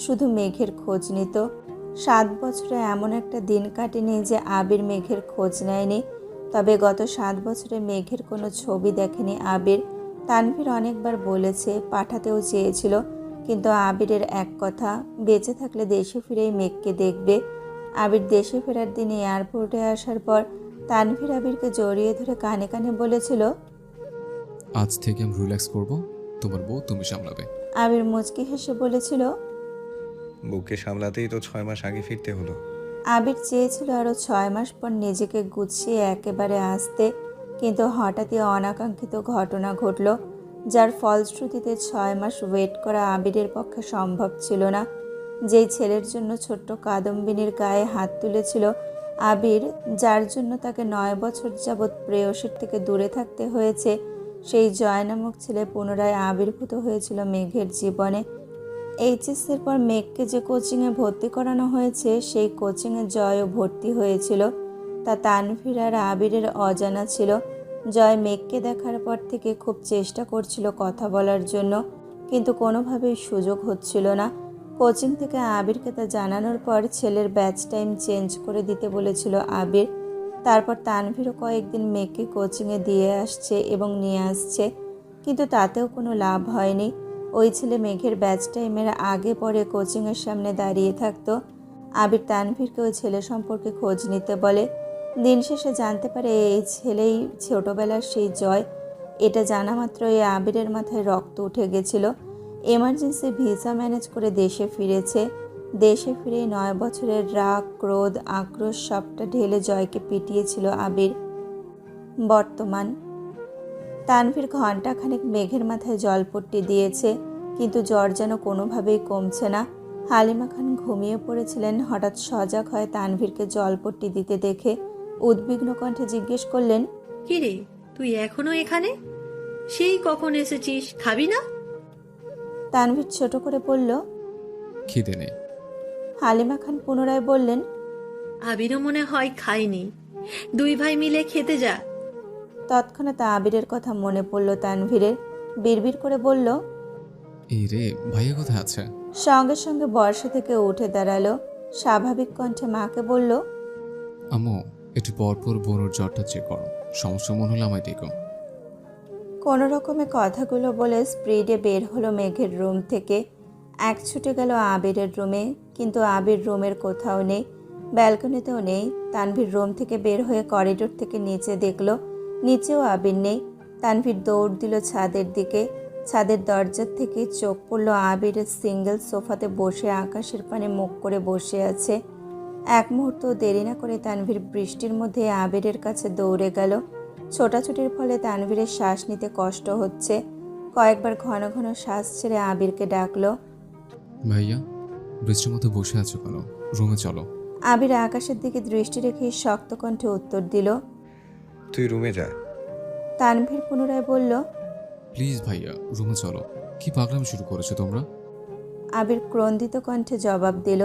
শুধু মেঘের খোঁজ নিত। 7 বছরে এমন একটা দিন কাটেনি যে আবির মেঘের খোঁজ নেয়নি। তবে গত 7 বছরে মেঘের কোনো ছবি দেখেনি আবির। তানভীর অনেকবার বলেছে, পাঠাতেও চেয়েছিল, কিন্তু আবিরের এক কথা, বেঁচে থাকলে দেশে ফিরেই মেঘকে দেখবে। আবির দেশে ফেরার দিনে এয়ারপোর্টে আসার পর তানভীর আবিরকে জড়িয়ে ধরে কানে কানে বলেছিল, আজ থেকে আমি রিল্যাক্স করব, তোমার বউ তুমি সামলাবে। আবির মুচকি হেসে বলেছিল। বউকে সামলাতেই তো 6 মাস আগে ফিরতে হলো। আবির চেয়েছিল আরও 6 মাস পর নিজেকে গুছিয়ে একেবারে আসতে, কিন্তু হঠাৎই অনাকাঙ্ক্ষিত ঘটনা ঘটল, যার ফলশ্রুতিতে 6 মাস ওয়েট করা আবিরের পক্ষে সম্ভব ছিল না। যেই ছেলের জন্য ছোট্ট কাদম্বিনীর গায়ে হাত তুলেছিল আবির, যার জন্য তাকে 9 বছর যাবৎ প্রেয়সীর থেকে দূরে থাকতে হয়েছে, সেই জয় নামক ছেলে পুনরায় আবির্ভূত হয়েছিল মেঘের জীবনে। এইচএসের পর মেঘকে যে কোচিংয়ে ভর্তি করানো হয়েছে, সেই কোচিংয়ে জয়ও ভর্তি হয়েছিল। তা তানভীর আর আবিরের অজানা ছিল। জয় মেঘকে দেখার পর থেকে খুব চেষ্টা করছিল কথা বলার জন্য, কিন্তু কোনোভাবেই সুযোগ হচ্ছিল না। কোচিং থেকে আবিরকে তা জানানোর পর ছেলের ব্যাচ টাইম চেঞ্জ করে দিতে বলেছিল আবির। তারপর তানভীরও কয়েকদিন মেঘকে কোচিংয়ে দিয়ে আসছে এবং নিয়ে আসছে, কিন্তু তাতেও কোনো লাভ হয়নি। ওই ছেলে মেঘের ব্যাচ টাইমের আগে পরে কোচিংয়ের সামনে দাঁড়িয়ে থাকতো। আবির তানভীরকে ওই ছেলে সম্পর্কে খোঁজ নিতে বলে। দিন শেষে জানতে পারে এই ছেলেই ছোটবেলার সেই জয়। এটা জানা মাত্রই আবিরের মাথায় রক্ত উঠে গেছিল। এমার্জেন্সি ভিসা ম্যানেজ করে দেশে ফিরেছে। দেশে ফিরে 9 বছরের রাগ, ক্রোধ, আক্রোশ সবটা ঢেলে জয়কে পিটিয়েছিল আবির। বর্তমান তানভীর ঘণ্টাখানেক মেঘের মাথায় জলপট্টি দিয়েছে, কিন্তু জ্বর যেন কোনোভাবেই কমছে না। হালিমা খান ঘুমিয়ে পড়েছিলেন। হঠাৎ সজাগ হয় তানভীরকে জলপট্টি দিতে দেখে উদ্বিগ্ন কণ্ঠে জিজ্ঞেস করলেন, কিরে, তুই এখনো এখানে? সেই কখন এসেছিস, খাবি না? তানভীর ছোট করে বলল। খিদে নেই। হালিমা খান পুনরায় বললেন, আবিরও মনে হয় খায়নি, 2 ভাই মিলে খেতে যা। তৎক্ষণাৎ আবিরের কথা মনে পড়ল তানভীরের। বিড়বিড় করে বলল। এই রে, ভাইয়া কোথায় আছে? সঙ্গে সঙ্গে বর্ষা থেকে উঠে দাঁড়ালো। স্বাভাবিক কণ্ঠে মাকে বলল, আম্মু, একটু পরপর বোনের জ্বরটা চেক করো, সমস্যা মনে হলে আমায় দেখো। কোনো রকমে কথাগুলো বলে স্পিডে বের হলো মেঘের রুম থেকে। এক ছুটে গেল আবিরের রুমে, কিন্তু আবির রুমের কোথাও নেই, ব্যালকনিতেও নেই। তানভীর রুম থেকে বের হয়ে করিডোর থেকে নিচে দেখলো, নিচেও আবির নেই। তানভীর দৌড় দিল ছাদের দিকে। ছাদের দরজার থেকে চোখ পড়ল আবিরের সিঙ্গেল সোফাতে বসে আকাশের পানে মুখ করে বসে আছে। এক মুহূর্ত দেরি না করে তানভীর বৃষ্টির মধ্যে আবিরের কাছে দৌড়ে গেল। ছোটাছুটির ফলে তানভীরের শ্বাস নিতে কষ্ট হচ্ছে। কয়েকবার ঘন ঘন শ্বাস ছেড়ে আবিরকে ডাকলো। ভাইয়া, বৃষ্টির মতো বসে আছো কেন? রুমে চলো। আবির আকাশের দিকে দৃষ্টি রেখে শক্ত কণ্ঠে উত্তর দিল। তুই রুমে যা। তানভীর পুনরায় বলল। প্লিজ ভাইয়া, রুমে চলো। কি পাগলামি শুরু করেছো তোমরা? আবির ক্রন্দিত কণ্ঠে জবাব দিল।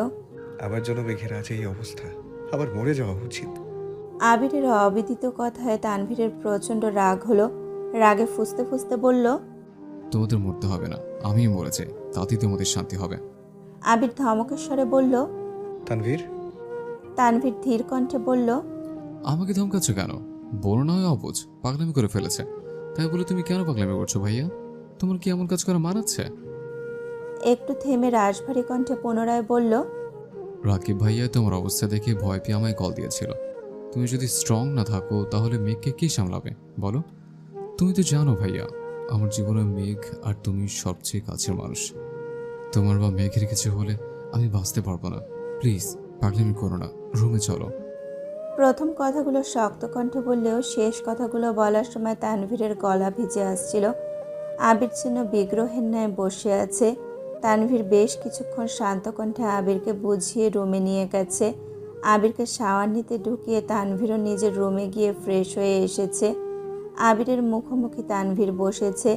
আমার জন্য মেঘের আজ এই অবস্থা, আবার মরে যাওয়া উচিত। আবিরের অবিদিত কথায় তানভীরের প্রচণ্ড রাগ হলো। রাগে ফুঁসতে ফুঁসতে বলল। তোমাদের মরতে হবে না, আমিই মরে যাই, তাতেই তোমাদের শান্তি হবে। আবির ধমকের স্বরে বলল। তানভীর, তানভীর ধীর কণ্ঠে বলল। আমাকে ধমকাচ্ছ কেন? বড় না হয় অবুঝ, পাগলামি করে ফেলেছে। তাই বলে তুমি কেন পাগলামি করছো ভাইয়া? তোমার কি এমন কাজ করা মানাচ্ছে? একটু থেমে রাশভারী কণ্ঠে পুনরায় বলল। রাকিব ভাইয়া তোমার অবস্থা দেখে ভয় পেয়ে আমায় কল দিয়েছিল। তুমি যদি স্ট্রং না থাকো তাহলে মেঘকে কে সামলাবে বলো? তুমি তো জানো ভাইয়া, আমার জীবনে মেঘ আর তুমি সবচেয়ে কাছের মানুষ। তোমার বা মেঘের কিছু হলে আমি বাঁচতে পারবো না। প্লিজ পাগলামি করো না, রুমে চলো। প্রথম কথাগুলো শক্ত কণ্ঠে বললেও শেষ কথাগুলো বলার সময় তানভীরের গলা ভিজে আসছিল। আবির যেন বিগ্রহের ন্যায় বসে আছে। তানভীর বেশ কিছুক্ষণ শান্ত কণ্ঠে আবিরকে বুঝিয়ে রুমে নিয়ে গেছে। আবিরকে শাওয়ার নিতে ঢুকিয়ে তানভীরও নিজের রুমে গিয়ে ফ্রেশ হয়ে এসেছে। আবিরের মুখোমুখি তানভীর বসেছে।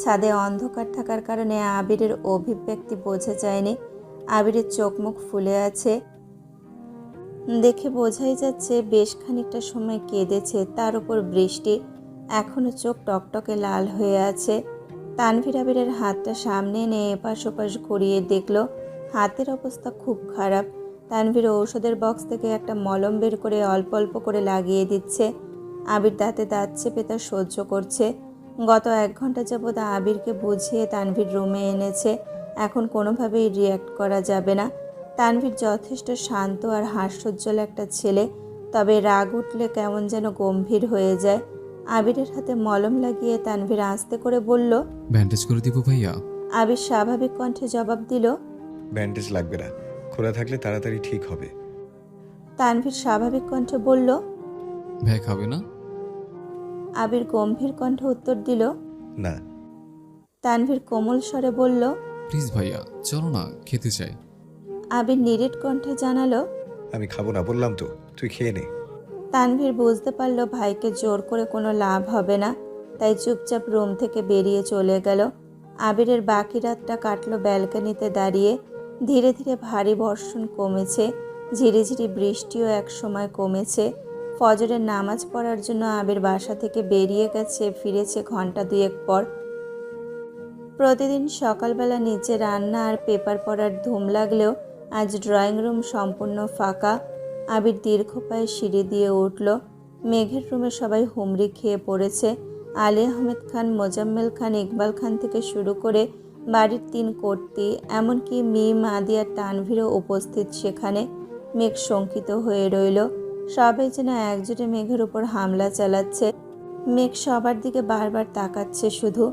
ছাদে অন্ধকার থাকার কারণে আবিরের অভিব্যক্তি বোঝা যায়নি। আবিরের চোখ মুখ ফুলে আছে, দেখে বোঝাই যাচ্ছে বেশ খানিকটা সময় কেঁদেছে। তার উপর বৃষ্টি, এখনো চোখ টকটকে লাল হয়ে আছে। তানভীর আবিরের হাতটা সামনে এনে এপাশ ওপাশ ঘুরিয়ে দেখলো হাতের অবস্থা খুব খারাপ। তানভীর ঔষধের বক্স থেকে একটা মলম বের করে অল্প অল্প করে লাগিয়ে দিচ্ছে। আবির দাঁতে দাঁত চেপে তা সহ্য করছে। গত 1 ঘন্টা যাবৎ আবিরকে বুঝিয়ে তানভীর রুমে এনেছে। এখন কোনোভাবেই রিয়্যাক্ট করা যাবে না। তানভীর যথেষ্ট শান্ত আর হাস্যোজ্জ্বল একটা ছেলে, তবে রাগ উঠলে কেমন যেন গম্ভীর হয়ে যায়। আবিরের হাতে মলম লাগিয়ে তানভীর আস্তে করে বলল। ব্যান্ডেজ করে দিব ভাইয়া? আবির স্বাভাবিক কণ্ঠে জবাব দিল। ব্যান্ডেজ লাগবে না, খোলা থাকলে তাড়াতাড়ি ঠিক হবে। তানভীর স্বাভাবিক কণ্ঠে বলল। ভাই খাবে না? আবির গম্ভীর কণ্ঠে উত্তর দিল। না। তানভীর কোমল স্বরে বলল। প্লিজ ভাইয়া চলো না, খেতে চাই। আবির নিরেট কণ্ঠে জানালো। আমি খাবো না বললাম তো, তুই খেয়ে নে। তানভীর বুঝতে পারল ভাইকে জোর করে কোনো লাভ হবে না, তাই চুপচাপ রুম থেকে বেরিয়ে চলে গেল। আবিরের বাকি রাতটা কাটলো ব্যালকনিতে দাঁড়িয়ে। ধীরে ধীরে ভারী বর্ষণ কমেছে, ঝিরিঝিরি বৃষ্টিও এক সময় কমেছে। ফজরের নামাজ পড়ার জন্য আবির বাসা থেকে বেরিয়ে গেছে, ফিরেছে ঘন্টা 2 পর। প্রতিদিন সকালবেলা নিচে রান্না আর পেপার পড়ার ধুম লাগলেও আজ ড্রয়িং রুম সম্পূর্ণ ফাঁকা। আবির দীর্ঘ পায়ে সিঁড়ি দিয়ে উঠল। মেঘের রুমে সবাই হুমড়ি খেয়ে পড়েছে। আলী আহমেদ খান, মোজাম্মেল খান, ইকবাল খান থেকে শুরু করে বাড়ির 3 কর্ত্রী, এমনকি মিম, আদিয়া, তানভীরও উপস্থিত সেখানে। মেঘ শঙ্কিত হয়ে রইল। সবাই যেন একজোটে মেঘের উপর হামলা চালাচ্ছে। মেঘ সবার দিকে বারবার তাকাচ্ছে শুধু।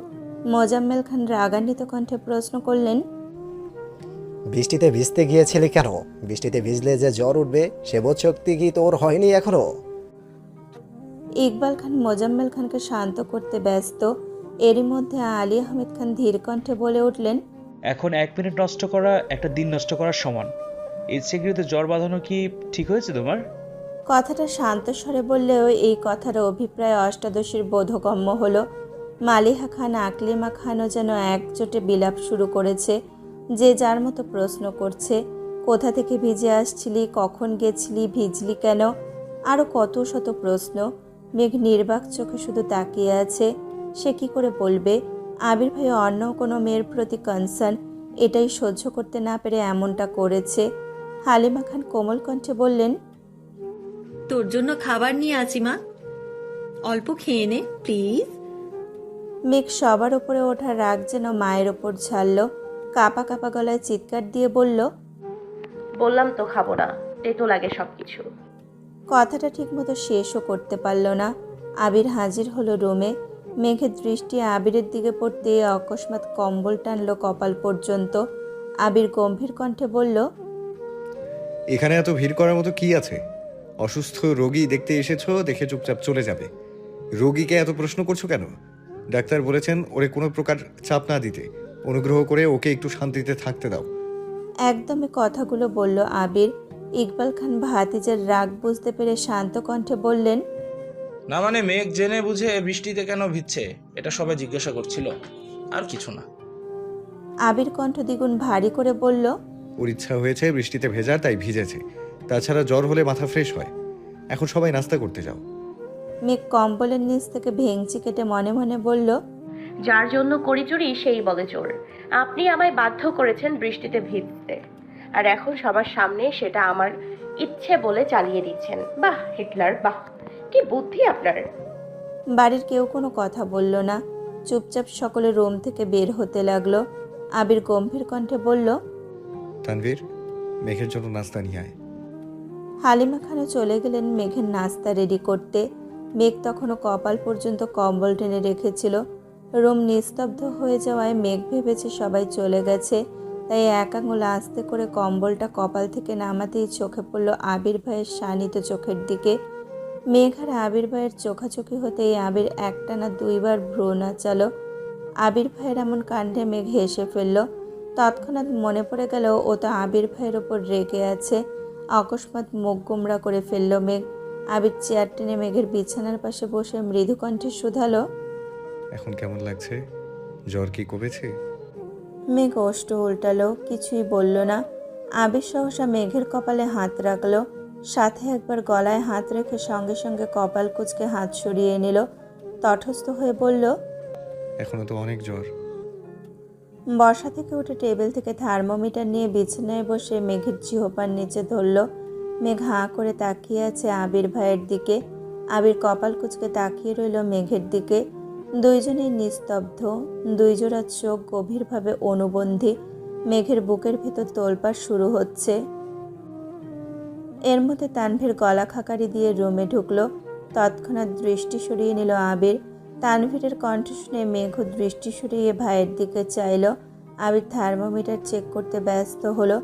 মোজাম্মেল খান রাগান্বিত কণ্ঠে প্রশ্ন করলেন। বৃষ্টিতে ভিজতে গিয়েছিলি কেন? বৃষ্টিতে ভিজলে যে জ্বর উঠবে সে বোধ শক্তি কি তোর হয়নি এখনো? ইকবাল খান মোজাম্মেল খানকে শান্ত করতে ব্যস্ত। এরই মধ্যে আলী আহমেদ খান ধীর কণ্ঠে বলে উঠলেন। এখন 1 মিনিট নষ্ট করা একটা দিন নষ্ট করার সমান। ইচ্ছেকৃত জ্বর বাঁধানো কি ঠিক হয়েছে তোমার? কথাটা শান্ত স্বরে বললেও এই কথার অভিপ্রায় অষ্টাদশীর বোধগম্য হলো। মালিহা খান, আকলিমা খানও যেন একজোটে বিলাপ শুরু করেছে। যে যার মতো প্রশ্ন করছে, কোথা থেকে ভিজে আসছিলি, কখন গেছিলি, ভিজলি কেন, আরও কত শত প্রশ্ন। মেঘ নির্বাক চোখে শুধু তাকিয়ে আছে। সে কি করে বলবে আবির ভাই অন্য কোনো মেয়ের প্রতি কনসার্ন, এটাই সহ্য করতে না পেরে এমনটা করেছে। হালিমা খান কোমল কণ্ঠে বললেন। তোর জন্য খাবার নিয়ে আছি মা, অল্প খেয়ে নে প্লিজ। মেঘ সবার উপরে ওঠা রাগ যেন মায়ের ওপর ঝাড়ল। কাপা কাপা গলায় চিৎকার দিয়ে বলল। বললাম তো খাবো না, তেতো লাগে সবকিছু। কথাটা ঠিকমতো শেষও করতে পারল না। আবির হাজির হলো রুমে। মেঘের দৃষ্টি আবিরের দিকে পড়তে অকস্মাৎ কম্বল টানল কপাল পর্যন্ত। আবির গম্ভীর কণ্ঠে বলল। এখানে এত ভিড় করার মতো কি আছে? অসুস্থ রোগী দেখতে এসেছো, দেখে চুপচাপ চলে যাবে। রোগীকে এত প্রশ্ন করছো কেন? ডাক্তার বলেছেন ওরে কোনো প্রকার চাপ না দিতে। অনুগ্রহ করে ওকে একটু শান্তিতে থাকতে দাও। একদমই কথাগুলো বলল আবির। ইকবাল খান ভাতিজার রাগ বুঝতে পেরে শান্ত কণ্ঠে বললেন, না মানে মেঘ জেনে বুঝে বৃষ্টিতে কেন ভিজছে এটা সবাই জিজ্ঞাসা করছিল, আর কিছু না। আবির কণ্ঠ দ্বিগুণ ভারী করে বলল, ওর ইচ্ছা হয়েছে বৃষ্টিতে ভেজার, তাই ভিজেছে। তাছাড়া জ্বর হলে মাথা ফ্রেশ হয়। এখন সবাই নাস্তা করতে যাও। মেঘ কম্বলের নিচ থেকে ভেঙচি কেটে মনে মনে বলল, যার জন্য করি চুরি সেই বলে চোর। আপনি আমায় বাধ্য করেছেন বৃষ্টিতে ভিজতে, আর এখন সবার সামনে সেটা আমার ইচ্ছে বলে চালিয়ে দিচ্ছেন। বাহ হিটলার, বাহ, কি বুদ্ধি আপনার। বাড়ির কেউ কোনো কথা বলল না। চুপচাপ সকলে রুম থেকে বের হতে লাগলো। আবির গম্ভীর কণ্ঠে বলল, তানভীর, মেঘের জন্য নাস্তা নিয়ে আয়। হালিমা খানও চলে গেলেন মেঘের নাস্তা রেডি করতে। মেঘ তখনও কপাল পর্যন্ত কম্বল টেনে রেখেছিল। রুম নিস্তব্ধ হয়ে যাওয়ায় মেঘ ভেবেছে সবাই চলে গেছে, তাই এক আঙুল আস্তে করে কম্বলটা কপাল থেকে নামাতেই চোখে পড়ল আবির ভাইয়ের শানিত চোখের দিকে। মেঘ আর আবির ভাইয়ের চোখাচোখি হতেই আবির একটানা দুইবার ভ্রু নাচালো। আবির ভাইয়ের এমন কাণ্ডে মেঘ হেসে ফেলল। তৎক্ষণাৎ মনে পড়ে গেল ও তো আবির ভাইয়ের ওপর রেগে আছে। অকস্মাৎ মুখ গোমড়া করে ফেলল মেঘ। আবির চেয়ার টেনে মেঘের বিছানার পাশে বসে মৃদু কণ্ঠে শুধালো, এখন কেমন লাগছে? জ্বর কি কমেছে? মেঘ ওষ্ঠ উল্টালো, কিছুই বলল না। আবির সহসা মেঘের কপালে হাত রাখলো, সাথে একবার গলায় হাত রেখে সঙ্গে সঙ্গে কপাল কুঁচকে হাত সরিয়ে নিল। তটস্থ হয়ে বলল, এখনো তো অনেক জ্বর। বসা থেকে উঠে টেবিল থেকে থার্মোমিটার নিয়ে বিছানায় বসে মেঘের জিহ্বার নিচে ধরল। মেঘ হাঁ করে তাকিয়ে আছে আবির ভাইয়ের দিকে। আবির কপাল কুঁচকে তাকিয়ে রইল মেঘের দিকে। দুইজনেই নিস্তব্ধ, দুই জোড়া চোখ গভীরভাবে অনুবন্ধী। মেঘের বুকের ভেতর তোলপাড় শুরু হচ্ছে। এর মধ্যে তানভীর গলা খাকারি দিয়ে রুমে ঢুকলো। তৎক্ষণাৎ দৃষ্টি সরিয়ে নিল আবির। তানভীরের কণ্ঠ শুনে মেঘ দৃষ্টি সরিয়ে ভাইয়ের দিকে চাইল। আবির থার্মোমিটার চেক করতে ব্যস্ত হলো।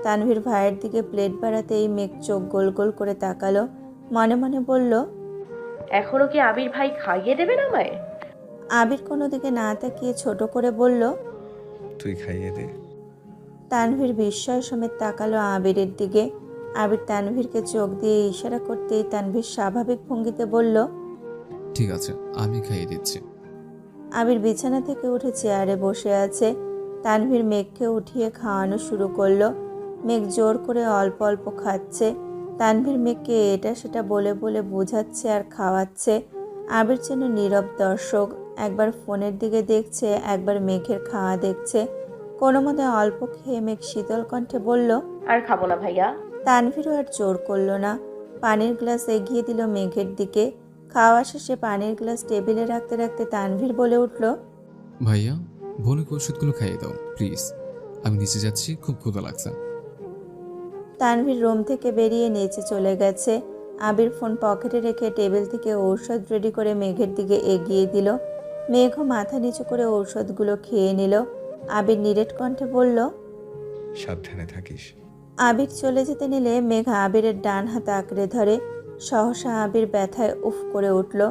তানভীর ভাইয়ের দিকে প্লেট বাড়াতেই মেঘ চোখ গোল গোল করে তাকালো। মনে মনে বলল, এখনো কি আবির ভাই খাইয়ে দেবেন আমায়? আবির কোনো দিকে না তাকিয়ে ছোট করে বলল, তুই খাইয়ে দে। তানভীর বিস্ময় সমেত তাকালো আবিরের দিকে। আবির তানভীরকে চোখ দিয়ে ইশারা করতেই তানভীর স্বাভাবিক ভঙ্গিতে বলল, ঠিক আছে, আমি খাইয়ে দিচ্ছি। আবির বিছানা থেকে উঠে চেয়ারে বসে আছে। তানভীর মেঘকে উঠিয়ে খাওয়ানো শুরু করলো। মেঘ জোর করে অল্প অল্প খাচ্ছে। তানভীর মেঘকে এটা সেটা বলে বলে বোঝাচ্ছে আর খাওয়াচ্ছে। আবির যেন নীরব দর্শক, একবার ফোনের দিকে দেখছে, একবার মেঘের খাওয়া দেখছে। কোনো মতে অল্প খেয়ে মেঘ শীতল কণ্ঠে বলল, আর খাবো না ভাইয়া। তানভীরও আর জোর করলো না। পানির গ্লাস এগিয়ে দিল মেঘের দিকে। খাওয়া শেষে পানির গ্লাস টেবিলে রাখতে রাখতে তানভীর বলে উঠল, ভাইয়া, বোনকে ওষুধগুলো খাইয়ে দাও প্লিজ। আমি নিচে যাচ্ছি, খুব ক্ষুধা লাগছে। তানভীর রুম থেকে বেরিয়ে নিচে চলে গেছে। আবির ফোন পকেটে রেখে টেবিল থেকে ঔষধ রেডি করে মেঘের দিকে এগিয়ে দিল। মেঘও মাথা নিচু করে ঔষধগুলো খেয়ে নিল। আবির নিরেট কণ্ঠে বলল, সাবধানে থাকিস। আবির চলে যেতে নিলে মেঘ আবিরের ডান হাত আঁকড়ে ধরে। সহসা আবির ব্যথায় উফ করে উঠল।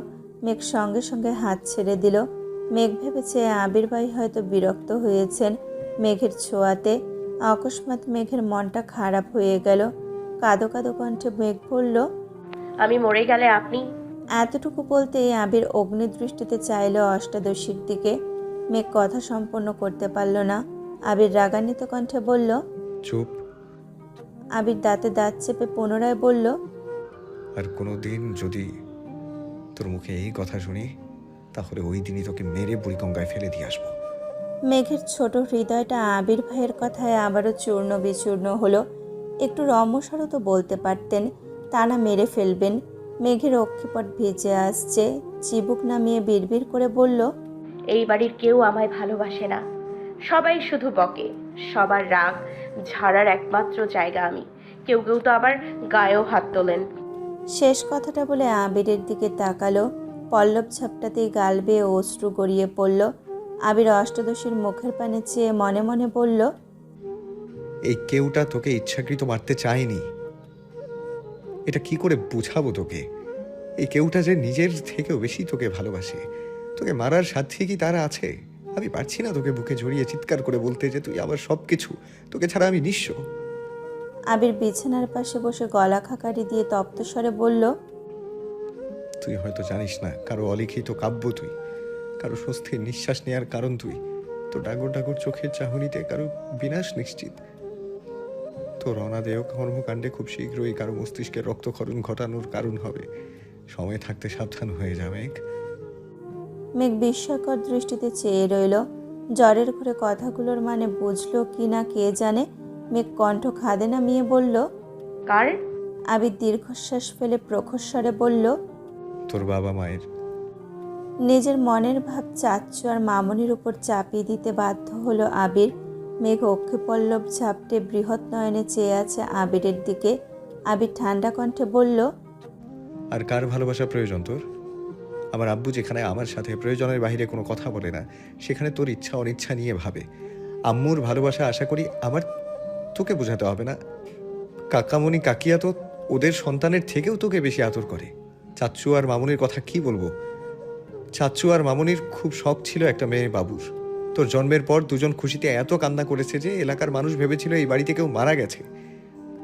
মেঘ সঙ্গে সঙ্গে হাত ছেড়ে দিল। মেঘ ভেবেছে আবির ভাই হয়তো বিরক্ত হয়েছেন মেঘের ছোঁয়াতে। অকস্মাৎ মেঘের মনটা খারাপ হয়ে গেল। কাঁদো কাঁদো কণ্ঠে মেঘ বলল, আমি মরে গেলে আপনি। এতটুকু বলতেই আবির অগ্নিদৃষ্টিতে চাইল অষ্টাদশীর দিকে। মেঘ কথা সম্পন্ন করতে পারল না। আবির রাগান্বিত কণ্ঠে বলল, চুপ। আবির দাঁতে দাঁত চেপে পুনরায় বলল, আর কোনো দিন যদি তোর মুখে এই কথা শুনি, তাহলে ওই দিনই তোকে মেরে বুড়িগঙ্গায় ফেলে দিয়ে আসবো। মেঘের ছোট হৃদয়টা আবির ভাইয়ের কথায় আবারও চূর্ণ বিচূর্ণ হলো। একটু রমস্বরও তো বলতে পারতেন, তা না মেরে ফেলবেন। মেঘের অক্ষিপট ভিজে আসছে। চিবুক নামিয়ে বিড়বিড় করে বলল, এই বাড়ির কেউ আমায় ভালোবাসে না, সবাই শুধু বকে। সবার রাগ ঝাড়ার একমাত্র জায়গা আমি। কেউ কেউ তো আবার গায়েও হাত তোলেন। শেষ কথাটা বলে আবিরের দিকে তাকালো। পল্লব ঝাপটাতেই গাল বেয়ে অশ্রু গড়িয়ে পড়ল। আবির অষ্টাদশীর মুখের পানে চেয়ে মনে মনে বলল, এই কেউটা তোকে ইচ্ছাকৃত মারতে চায়নি। এটা কি করে বুঝাবো তোকে? এই কেউটা যে নিজের থেকেও বেশি তোকে ভালোবাসে, তোকে মারার সাধ্যি কি তারা আছে? আমি পারছি না তোকে বুকে জড়িয়ে চিৎকার করে বলতে যে তুই আমার সব কিছু, তোকে ছাড়া আমি নিঃস্ব। আবির বিছানার পাশে বসে গলা খাকারি দিয়ে তপ্ত স্বরে বলল, তুই হয়তো জানিস না, কারো অলিখিত কাব্য তুই, কারো স্বস্তির নিঃশ্বাস নেওয়ার কারণ তুই, তো ডাগর ডাগর চোখের চাহনিতে কারো বিনাশ নিশ্চিত। তোর অনাদেয় কর্মকাণ্ডে খুব শীঘ্রই কারো মস্তিষ্কের রক্তক্ষরণ ঘটানোর কারণ হবে। সময় থাকতে সাবধান হয়ে যা মেঘ। মেঘ বিস্ময়কর দৃষ্টিতে চেয়ে রইল। জ্বরের ঘরে কথাগুলোর মানে বুঝলো কি না কে জানে। মেঘ কণ্ঠ খাদে নামিয়ে বলল, কার? আবির দীর্ঘশ্বাস ফেলে প্রখর বলল, তোর বাবা মায়ের। নিজের মনের ভাব চাচ্চু আর মামনির উপর চাপিয়ে দিতে বাধ্য হলো আবির। মেঘ অক্ষিপল্লব ঝাপটে বৃহৎ নয়নে চেয়ে আছে আবিরের দিকে। আবির ঠান্ডা কণ্ঠে বলল, আর কার ভালোবাসা প্রয়োজন তোর? আমার আব্বু যেখানে আমার সাথে প্রয়োজনের বাইরে কোনো কথা বলে না, সেখানে তোর ইচ্ছা অনিচ্ছা নিয়ে ভাবে। আম্মুর ভালোবাসা আশা করি আমার তোকে বোঝাতে হবে না। কাকামণি কাকিয়া তো ওদের সন্তানের থেকেও তোকে বেশি আদর করে। চাচ্চু আর মামুনির কথা কি বলবো? চাচ্চু আর মামুনির খুব শখ ছিল একটা মেয়ে বাবুর। তোর জন্মের পর দুজন খুশিতে এত কান্না করেছে যে এলাকার মানুষ ভেবেছিল এই বাড়িতে কেউ মারা গেছে।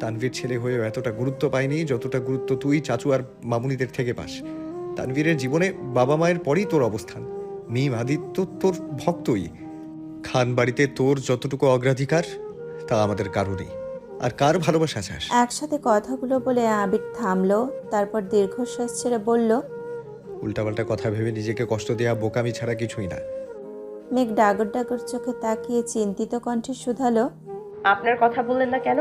তানভীর ছেলে হয়েও এতটা গুরুত্ব পায়নি যতটা গুরুত্ব তুই চাচু আর মামুনিদের থেকে পাস। তানভীরের জীবনে বাবা মায়ের পরই তোর অবস্থান। মিম আদিত্য তোর ভক্তই। খান বাড়িতে তোর যতটুকু অগ্রাধিকার তা আমাদের কারণেই। আর কার ভালোবাসা চাস? একসাথে কথাগুলো বলে আবির থামলো, তারপর দীর্ঘশ্বাস ছেড়ে বলল, উল্টাপাল্টা কথা ভেবে নিজেকে কষ্ট দেওয়া বোকামি ছাড়া কিছুই না। মেঘ ডাগর ডাগর চোখে তাকিয়ে চিন্তিত কণ্ঠে শুধালো, আপনার কথা বললেন না কেন?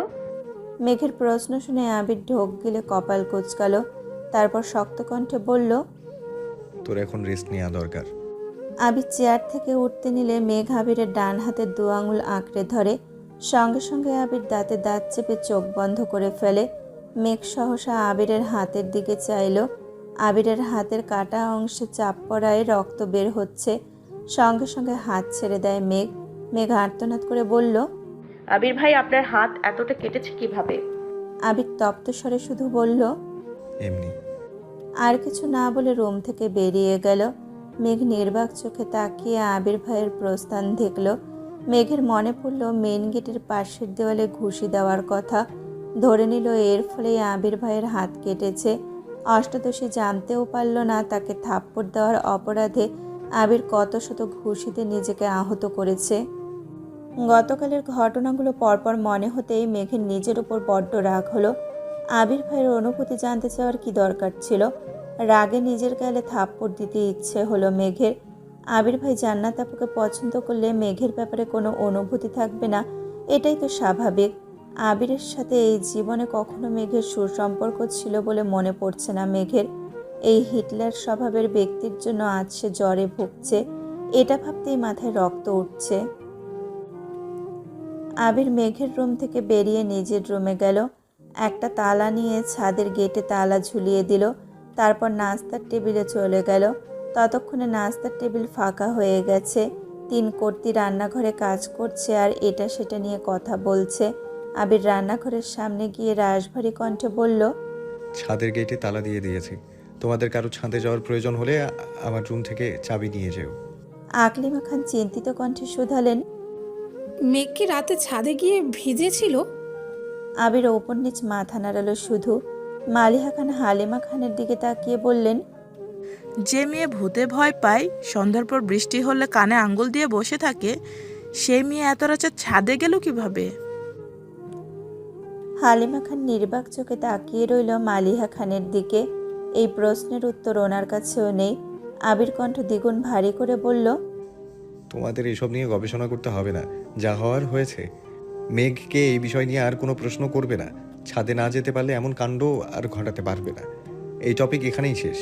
মেঘের প্রশ্ন শুনে আবির ঢোক গিলে কপাল কুঁচকালো, তারপর শক্ত কণ্ঠে বলল, তোর এখন রেস্ট নেওয়া দরকার। আবির চেয়ার থেকে উঠতে নিলে মেঘ আবিরের ডান হাতের দু আঙুল আঁকড়ে ধরে। সঙ্গে সঙ্গে আবির দাঁতে দাঁত চেপে চোখ বন্ধ করে ফেলে। মেঘ সহসা আবিরের হাতের দিকে চাইল। আবিরের হাতের কাটা অংশে চাপ পড়ায় রক্ত বের হচ্ছে। সঙ্গে সঙ্গে হাত ছেড়ে দেয় মেঘ। মেঘ আর্তনাদ করে বলল, আবির ভাই, আপনার হাত এতটা কেটেছে কিভাবে? আবির তপ্ত স্বরে শুধু বলল, এমনি। আর কিছু না বলে রুম থেকে বেরিয়ে গেল। মেঘ নির্বাক চোখে তাকিয়ে আবির ভাইয়ের প্রস্থান দেখল। মেঘের মনে পড়ল মেন গেটের পাশের দেওয়ালে ঘুষি দেওয়ার কথা। ধরে নিল এর ফলেই আবির ভাইয়ের হাত কেটেছে। অষ্টদশী জানতেও পারল না তাকে থাপ্পড় দেওয়ার অপরাধে আবির কত শত ঘুষিতে নিজেকে আহত করেছে। গতকালের ঘটনাগুলো পরপর মনে হতেই মেঘের নিজের উপর বড্ড রাগ হলো। আবির ভাইয়ের অনুভূতি জানতে চাওয়ার কি দরকার ছিল? রাগে নিজের গালে থাপ্পড় দিতে ইচ্ছে হলো মেঘের। আবির ভাই জান্নাত আপুকে পছন্দ করলে মেঘের ব্যাপারে কোনো অনুভূতি থাকবে না, এটাই তো স্বাভাবিক। আবিরের সাথে এই জীবনে কখনো মেঘের সুসম্পর্ক ছিল বলে মনে পড়ছে না মেঘের। এই হিটলার স্বভাবের ব্যক্তির জন্য আজ সে জ্বরে ভুগছে, এটা ভাবতেই মাথায় রক্ত উঠছে। আবির মেঘের রুম থেকে বেরিয়ে নিজের রুমে গেল। একটা তালা নিয়ে ছাদের গেটে তালা ঝুলিয়ে দিল। তারপর নাস্তার টেবিলে চলে গেল। ততক্ষণে নাস্তার টেবিল ফাঁকা হয়ে গেছে। 3 কর্তি রান্নাঘরে কাজ করছে আর এটা সেটা নিয়ে কথা বলছে। আবির রান্নাঘরের সামনে গিয়ে রাশভারী কণ্ঠে বলল, ছাদের গেটে তালা দিয়ে দিয়েছি। তোমাদের কারো ছাদে যাওয়ার প্রয়োজন হলে আমার রুম থেকে চাবি নিয়ে যেও। আকলিমা খান চিন্তিত কণ্ঠে শুধালেন, মেঘ কি রাতে ছাদে গিয়ে ভিজেছিল? আবির ওপর নিচ মাথা নাড়ালো শুধু। মালিহা খান হালিমা খানের দিকে তাকিয়ে বললেন, যে মেয়ে ভূতে ভয় পায়, সন্ধ্যার পর বৃষ্টি হলে কানে আঙ্গুল দিয়ে বসে থাকে, সেই মেয়ে এত রাতে ছাদে গেল কিভাবে? হালিমা খান নির্বাক চোখে তাকিয়ে রইল মালিহা খানের দিকে। এই প্রশ্নের উত্তর ওনার কাছেও নেই। আবির কণ্ঠ দ্বিগুণ ভারী করে বলল, তোমাদের এসব নিয়ে গবেষণা করতে হবে না, যা হওয়ার হয়েছে। মেঘকে এই বিষয় নিয়ে আর কোনো প্রশ্ন করবে না। ছাদে না যেতে পারলে এমন কাণ্ড আর ঘটাতে পারবে না। এই টপিক এখানেই শেষ।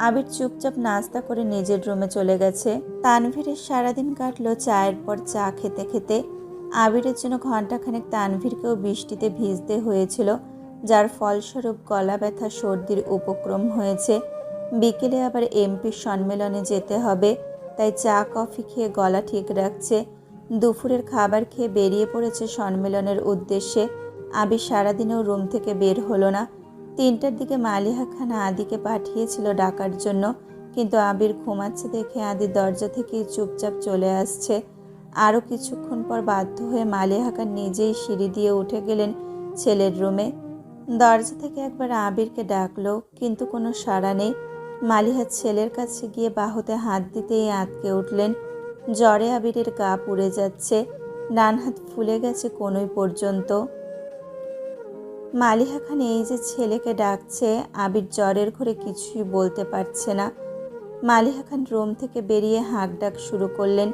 আবির চুপচাপ নাস্তা করে নিজের রুমে চলে গেছে। তানভীরের সারাদিন কাটলো চায়ের পর চা খেতে খেতে। আবিরের জন্য ঘণ্টাখানেক তানভীরকেও বৃষ্টিতে ভিজতে হয়েছিল, যার ফলস্বরূপ গলা ব্যথা সর্দির উপক্রম হয়েছে। বিকেলে আবার এমপির সম্মেলনে যেতে হবে, তাই চা কফি খেয়ে গলা ঠিক রাখছে। দুপুরের খাবার খেয়ে বেরিয়ে পড়েছে সম্মেলনের উদ্দেশ্যে। আবির সারাদিনেও রুম থেকে বের হলো না। 3টার দিকে মালিহা খান আদিকে পাঠিয়েছিল ডাকার জন্য, কিন্তু আবির ঘুমাচ্ছে দেখে আদি দরজা থেকে চুপচাপ চলে আসছে। আরও কিছুক্ষণ পর বাধ্য হয়ে মালিহা খান নিজেই সিঁড়ি দিয়ে উঠে গেলেন ছেলের রুমে। দরজা থেকে একবার আবিরকে ডাকলো, কিন্তু কোনো সাড়া নেই। মালিহা ছেলের কাছে গিয়ে বাহুতে হাত দিতেই আঁতকে উঠলেন। জ্বরে আবিরের গা পুড়ে যাচ্ছে, ডান হাত ফুলে গেছে কনুই পর্যন্ত। মালিহা খান এই যে ছেলেকে ডাকছে, আবির জ্বরের ঘরে কিছুই বলতে পারছে না। মালিহা খান রুম থেকে বেরিয়ে হাঁক ডাক শুরু করলেন।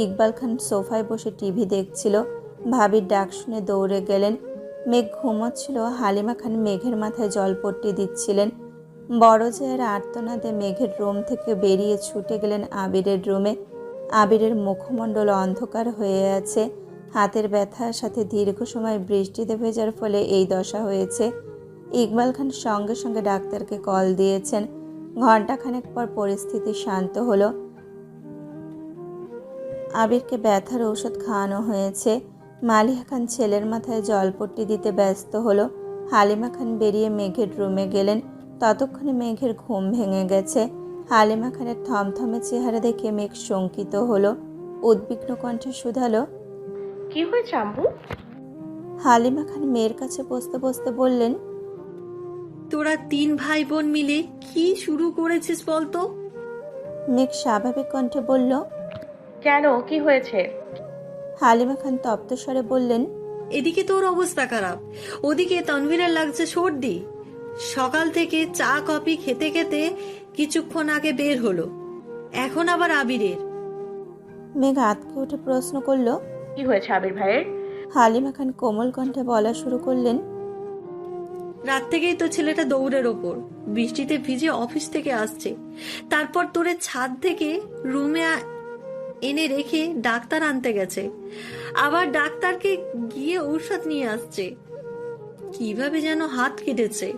ইকবাল খান সোফায় বসে টিভি দেখছিল, ভাবির ডাক শুনে দৌড়ে গেলেন। মেঘ ঘুমোচ্ছিল, হালিমা খান মেঘের মাথায় জলপট্টি দিচ্ছিলেন। বড় জায়ের আর্তনাদে মেঘের রুম থেকে বেরিয়ে ছুটে গেলেন আবিরের রুমে। আবিরের মুখমণ্ডল অন্ধকার হয়ে আছে, হাতের ব্যথার সাথে দীর্ঘ সময় বৃষ্টিতে ভেজার ফলে এই দশা হয়েছে। ইকবাল খান সঙ্গে সঙ্গে ডাক্তারকে কল দিয়েছেন। ঘণ্টাখানেক পর পরিস্থিতি শান্ত হলো। আবিরকে ব্যথার ঔষধ খাওয়ানো হয়েছে। মালিহা খান ছেলের মাথায় জলপট্টি দিতে ব্যস্ত হলো। হালিমা খান বেরিয়ে মেঘের রুমে গেলেন। ততক্ষণে মেঘের ঘুম ভেঙে গেছে। হালিমা খানের থমথমে চেহারা দেখে মেঘ শঙ্কিত হলো, উদ্বিগ্ন কণ্ঠে শুধালো, কি হয়েছে আম্মু? হালিমা খান মেয়ের কাছে বসতে বসতে বললেন, তোরা 3 ভাই বোন মিলে কি শুরু করেছিস বলতো? মেঘ স্বাভাবিক কণ্ঠে বলল, কেন, কি হয়েছে? হালিমা খান তপ্ত স্বরে বললেন, এদিকে তোর অবস্থা খারাপ, ওদিকে তানভীরের লাগছে সর্দি। সকাল থেকে চা কফি খেতে খেতে কিছুক্ষণ আগে বের হলো, এখন আবার আবিরের। মেঘ আতকে উঠে প্রশ্ন করল, কি হয়েছে আবির ভাইয়ের? হালিমা খান কোমল কণ্ঠে বলা শুরু করলেন, রাত থেকেই তো ছেলেটা দৌড়ের ওপর, বৃষ্টিতে ভিজে অফিস থেকে আসছে, তারপর তোরে ছাদ থেকে রুমে এনে রেখে ডাক্তার আনতে গেছে, আবার ডাক্তারকে গিয়ে ঔষধ নিয়ে আসছে। কিভাবে যেন হাত কেটেছে,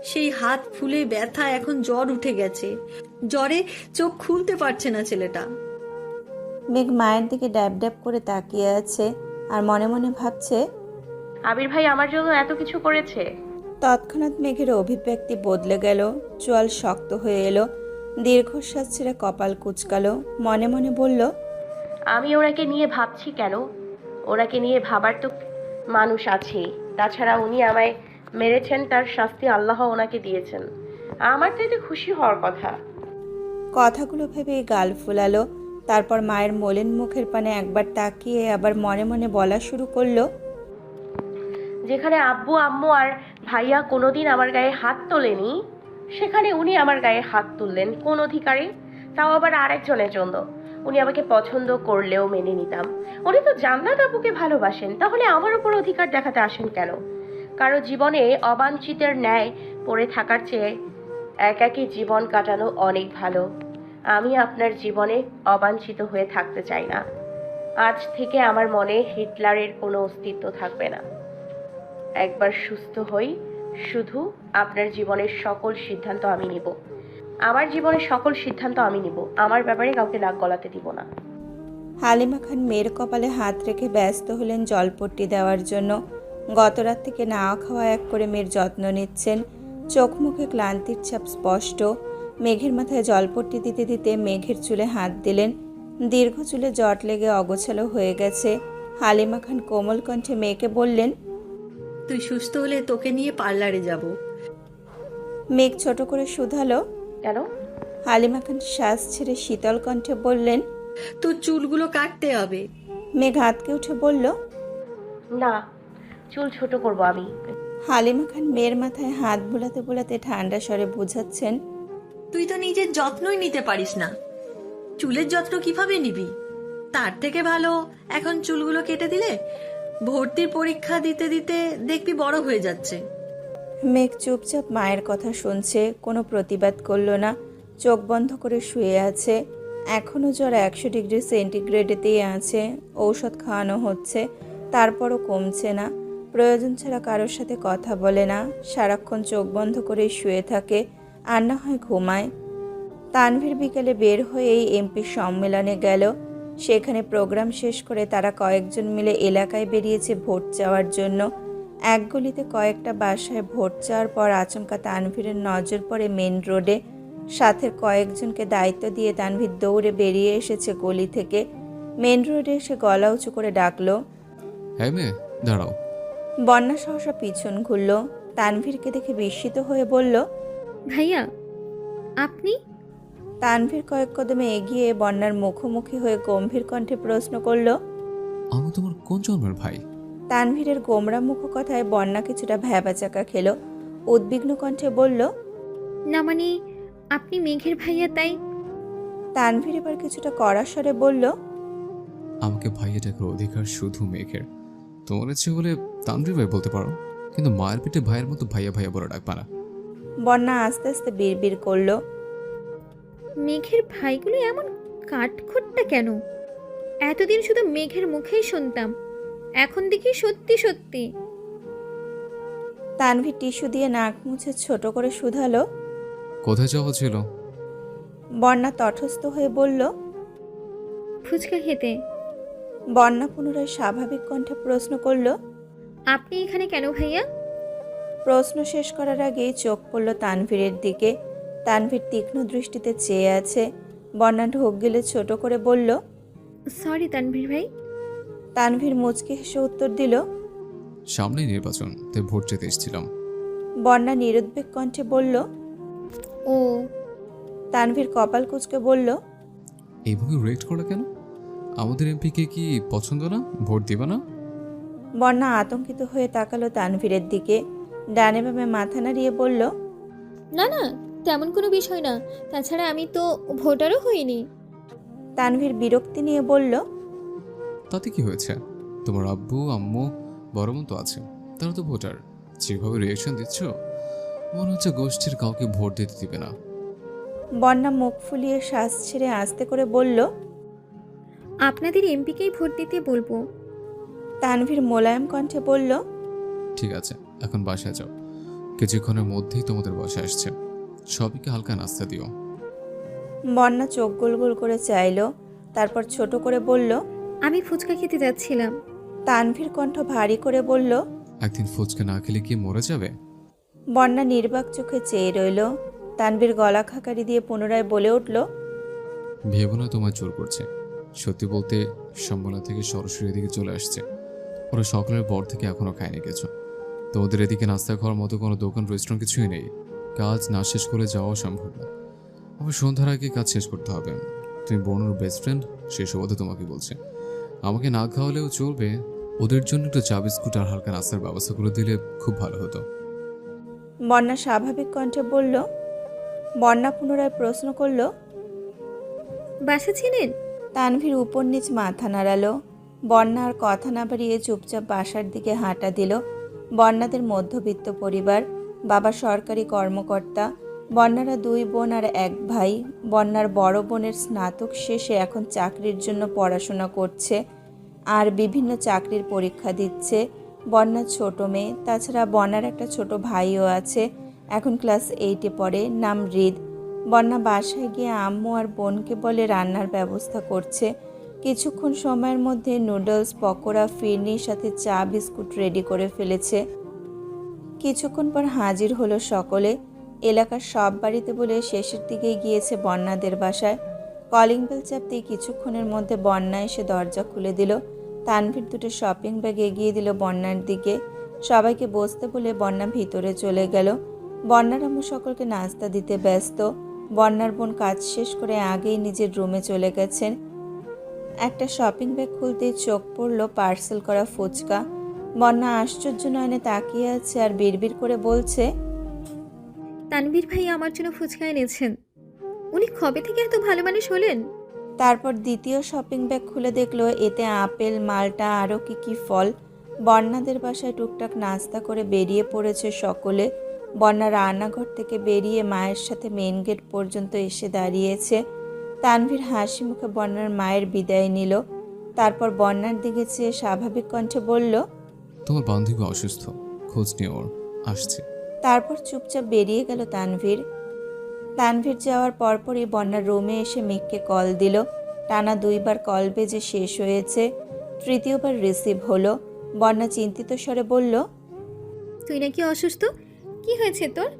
সেই হাত ফুলে ব্যথা, এখন জ্বর উঠে গেছে, জ্বরে চোখ খুলতে পারছে না ছেলেটা। মেঘ মায়ের দিকে ড্যাব ড্যাব করে তাকিয়ে আছে আর মনে মনে ভাবছে, আবির ভাই আমার জন্য এত কিছু করেছে। তৎক্ষণাৎ মেঘের অভিব্যক্তি বদলে গেল, চোয়াল শক্ত হয়ে এলো, দীর্ঘশ্বাস ছেড়ে কপাল কুঁচকালো, মনে মনে বলল, আমি ওনাকে নিয়ে ভাবছি কেন? ওনাকে নিয়ে ভাবার তো মানুষ আছে। তাছাড়া উনি আমায় মেরেছেন, তার শাস্তি আল্লাহ ওনাকে দিয়েছেন। আমার তো এতে খুশি হওয়ার কথা। কথাগুলো ভেবে গাল ফুলালো। তারপর মায়ের মলিন মুখের পানে একবার তাকিয়ে আবার মনে মনে বলা শুরু করলো, যেখানে আব্বু আম্মু আর ভাইয়া কোনোদিন আমার গায়ে হাত তোলেনি, সেখানে উনি আমার গায়ে হাত তুললেন কোন অধিকারে? তাও আবার আরেকজনের জন্য। উনি আমাকে পছন্দ করলেও মেনে নিতাম। উনি তো জান্নাত আপুকে ভালোবাসেন, তাহলে আমার উপর অধিকার দেখাতে আসেন কেন? কারো জীবনে অবাঞ্ছিতের ন্যায় পড়ে থাকার চেয়ে একাকী জীবন কাটানো অনেক ভালো। আমি আপনার জীবনে অবাঞ্ছিত হয়ে থাকতে চাই না। আজ থেকে আমার মনে হিটলারের কোনো অস্তিত্ব থাকবে না। একবার সুস্থ হই, শুধু আপনার জীবনের সকল সিদ্ধান্ত আমি নিব। আমার জীবনের সকল সিদ্ধান্ত আমি নিব। আমার ব্যাপারে কাউকে নাক গলাতে দিব না। হালিমা খান মেয়ের কপালে হাত রেখে ব্যস্ত হলেন জলপট্টি দেওয়ার জন্য। গত রাত থেকে না খাওয়া এক করে মেয়ের যত্ন নিচ্ছেন। চোখ মুখে ক্লান্তির ছাপ স্পষ্ট। মেঘের মাথায় জলপট্টি দিতে দিতে মেঘের চুলে হাত দিলেন। দীর্ঘ চুলে জট লেগে অগোছালো হয়ে গেছে। হালিমা খান কোমল কণ্ঠে মেয়েকে বললেন, তুই সুস্থ হলে তোকে নিয়ে পার্লারে যাব। মেঘ ছোট করে শুধালো, কেন? হালিমা খান শ্বাস ছেড়ে শীতল কণ্ঠে বললেন, তোর চুলগুলো কাটতে হবে। মেঘ আতকে উঠে বলল, না, চুল ছোট করব আমি। হালিমা খান মেয়ের মাথায় হাত বুলাতে বুলাতে ঠান্ডা স্বরে বুঝাচ্ছেন, তুই তো নিজের যত্নই নিতে পারিস না, চুলের যত্ন কিভাবে নিবি? তার থেকে ভালো এখন চুলগুলো কেটে দিলে ভর্তির পরীক্ষা দিতে দিতে দেখবি বড় হয়ে যাচ্ছে। মেঘ চুপচাপ মায়ের কথা শুনছে, কোনো প্রতিবাদ করল না। চোখ বন্ধ করে শুয়ে আছে। এখনও জ্বর 100 ডিগ্রি সেন্টিগ্রেডেতেই আছে। ঔষধ খাওয়ানো হচ্ছে, তারপরও কমছে না। প্রয়োজন ছাড়া কারোর সাথে কথা বলে না, সারাক্ষণ চোখ বন্ধ করে শুয়ে থাকে, আর না হয় ঘুমায়। তানভীর বিকেলে বের হয়েই এমপি সম্মেলনে গেল। সেখানে প্রোগ্রাম শেষ করে তারা কয়েকজন মিলে এলাকায় বেরিয়েছে ভোট চাওয়ার জন্য। এক গলিতে কয়েকটা বাসায় ভোট চাওয়ার পর আচমকা তানভীরের নজর পড়ে মেন রোডে। সাথে কয়েকজনকে দায়িত্ব দিয়ে তানভীর দৌড়ে বেরিয়ে এসেছে গলি থেকে। মেন রোডে এসে গলা উঁচু করে ডাকলো, হ্যাঁ মেয়ে, দাঁড়াও। বন্যা সহসা পিছন ঘুরল। তানভীরকে দেখে বিস্মিত হয়ে বলল, ভাইয়া আপনি? তানভীর কয়েক কদমে এগিয়ে বন্যার মুখোমুখি হয়ে গম্ভীর কণ্ঠে প্রশ্ন করল। আমি তোমার কোন জন্মের ভাই? তানভীরের গোমরা মুখ কথায় বন্যা কিছুটা ভ্যাবাচাকা খেল। উদ্বিগ্ন কণ্ঠে বলল, না মানে আপনি মেঘের ভাইয়া তাই। তানভীর এবার কিছুটা কড়া স্বরে বলল, আমাকে ভাইয়া ডাকার অধিকার শুধু মেঘের। তোমার ইচ্ছে হলে তানভীর ভাই বলতে পারো, কিন্তু মায়ের পেটে ভাইয়ের মতো ভাইয়া ভাইয়া বলে ডাকবা না। বন্যা আস্তে আস্তে বিড়বিড় করল, মেঘের ভাইগুলো এমন কাঠখোট্টা কেন? এতদিন শুধু মেঘের মুখেই শুনতাম, এখন দেখি সত্যি সত্যি। তানভীর টিস্যু দিয়ে নাক মুছে ছোট করে শুধালো। কোথায় যাওয়া ছিল? বন্যা তটস্থ হয়ে বলল, ফুচকা খেতে। বন্যা পুনরায় স্বাভাবিক কণ্ঠে প্রশ্ন করল, আপনি এখানে কেন ভাইয়া? প্রশ্ন শেষ করার আগেই চোখ পড়ল তানভীরের দিকে। তানভীর তীক্ষ্ণ দৃষ্টিতে চেয়ে আছে। বন্যা ঢোক গেলে ছোট করে বলল, সরি তানভীর ভাই। তানভীর মুচকি হেসে উত্তর দিল, সামনেই নির্বাচন, তাই ভোট যেতে এসেছিলাম। বন্যা নিরুদ্বেগ কণ্ঠে বলল, ও। তানভীর কপাল কুঁচকে বলল, এইভাবে রিয়েক্ট করলো কেন? আমাদের এমপিকে কি পছন্দ না? ভোট দিবা না? বন্যা আতঙ্কিত হয়ে তাকালো তানভীরের দিকে। ডানে বামে মাথা নাড়িয়ে বলল, না না, তেমন কোনো বিষয় না, তাছাড়া আমি তো ভোটারও হইনি। তানভীর বিরক্তি নিয়ে বলল, তাতে কি হয়েছে? তোমার আব্বু আম্মু বড় বোন তো আছে, তারা তো ভোটার। যেভাবে রিয়েকশন দিচ্ছ, মনে হচ্ছে গোষ্ঠীর কাউকে ভোট দিতে দিবে না। বন্যা মুখ ফুলিয়ে শ্বাস ছেড়ে আস্তে করে বলল, আপনাদের এমপিকেই ভোট দিতে বলবো। তানভীর মোলায়েম কণ্ঠে বলল, ঠিক আছে, এখন বাসায় যাও, কিছুক্ষণের মধ্যেই তোমাদের বাসায় আসছে। সবাইকে হালকা নাস্তা দিও। বন্যা চোখ গোল গোল করে চাইল, তারপর ছোট করে বলল, আমি ফুচকা খেতে যাচ্ছিলাম। তানভীর কণ্ঠ ভারী করে বলল, একদিন ফুচকা না খেলে কি মরে যাবে? বন্যা নির্বাক চোখে চেয়ে রইল। তানভীর গলা খাকারি দিয়ে পুনরায় বলে উঠল, ভেবো না তোমার জোর করছে। সত্যি বলতে সম্বলা থেকে সরাসরি এদিকে চলে আসছে। ওরা সকালের পর থেকে এখনো খায়নি কিছু। তো ওদের এদিকে নাস্তা খাওয়ার মতো কোনো দোকান রেস্টুরেন্ট কিছুই নেই। কাজ না শেষ করে যাওয়া সম্ভব না। আমার সন্ধ্যার আগে কাজ শেষ করতে হবে। তুমি বোনের বেস্ট ফ্রেন্ড, সেই সুবাদে তোমাকে বলছে। আমাকে না খাওয়ালেও চলবে, ওদের জন্য একটু চা বিস্কুট আর হালকা নাস্তার ব্যবস্থা করে দিলে খুব ভালো হতো। বন্যা স্বাভাবিক কণ্ঠে বলল। বন্যা পুনরায় প্রশ্ন করল, বাসা ছিলেন? তানভীর উপর নিচ মাথা নাড়ালো। বন্যা আর কথা না বাড়িয়ে চুপচাপ বাসার দিকে হাঁটা দিল। বন্যাদের মধ্যবিত্ত পরিবার, বাবা সরকারি কর্মকর্তা, বন্যারা 2 বোন আর 1 ভাই। বন্যার বড় বোনের স্নাতক শেষে এখন চাকরির জন্য পড়াশোনা করছে আর বিভিন্ন চাকরির পরীক্ষা দিচ্ছে। বন্যার ছোট মেয়ে, তাছাড়া বন্যার একটা ছোট ভাইও আছে, এখন ক্লাস 8-এ পড়ে, নাম হৃদ। বন্যা বাসায় গিয়ে আম্মু আর বোনকে বলে রান্নার ব্যবস্থা করছে। কিছুক্ষণ সময়ের মধ্যে নুডলস, পকোড়া, ফিরনির সাথে চা বিস্কুট রেডি করে ফেলেছে। কিছুক্ষণ পর হাজির হলো সকলে। এলাকার সব বাড়িতে বলে শেষের দিকে গিয়েছে বন্যাদের বাসায়। কলিং বেল চাপতেই কিছুক্ষণের মধ্যে বন্যা এসে দরজা খুলে দিল। তানভীর 2টো শপিং ব্যাগ এগিয়ে দিল বন্যার দিকে। সবাইকে বসতে বলে বন্যা ভিতরে চলে গেল। বন্যার আম্মু সকলকে নাস্তা দিতে ব্যস্ত। বন্যার বোন কাজ শেষ করে আগেই নিজের রুমে চলে গেছেন। একটা শপিং ব্যাগ খুলতেই চোখ পড়ল পার্সেল করা ফুচকা। বন্যা আশ্চর্য নয়নে তাকিয়ে আছে আর বিড়বিড় করে বলছে, তানভীর ভাই আমার জন্য ফুচকা এনেছেন। উনি কবে থেকে এত ভালো মানুষ হলেন? তারপর দ্বিতীয় শপিং ব্যাগ খুলে দেখলো এতে আপেল, মালটা আরও কি ফল। বন্যাদের বাসায় টুকটাক নাস্তা করে বেরিয়ে পড়েছে সকলে। বন্যা রান্নাঘর থেকে বেরিয়ে মায়ের সাথে মেন গেট পর্যন্ত এসে দাঁড়িয়েছে। তানভীর হাসি মুখে বন্যার মায়ের বিদায় নিল। তারপর বন্যার দিকে চেয়ে স্বাভাবিক কণ্ঠে বলল, তোমার বান্ধবী অসুস্থ, খোঁজ নিয়ে ওর আসছে। তারপর চুপচাপ বেরিয়ে গেল তানভীর। তানভীর যাওয়ার পরপরই বন্যার রুমে এসে মেঘকে কল দিল। টানা 2 বার কল বেজে শেষ হয়েছে, তৃতীয়বার রিসিভ হলো। বন্যা চিন্তিত স্বরে বলল, তুই নাকি অসুস্থ, কি হয়েছে তোর?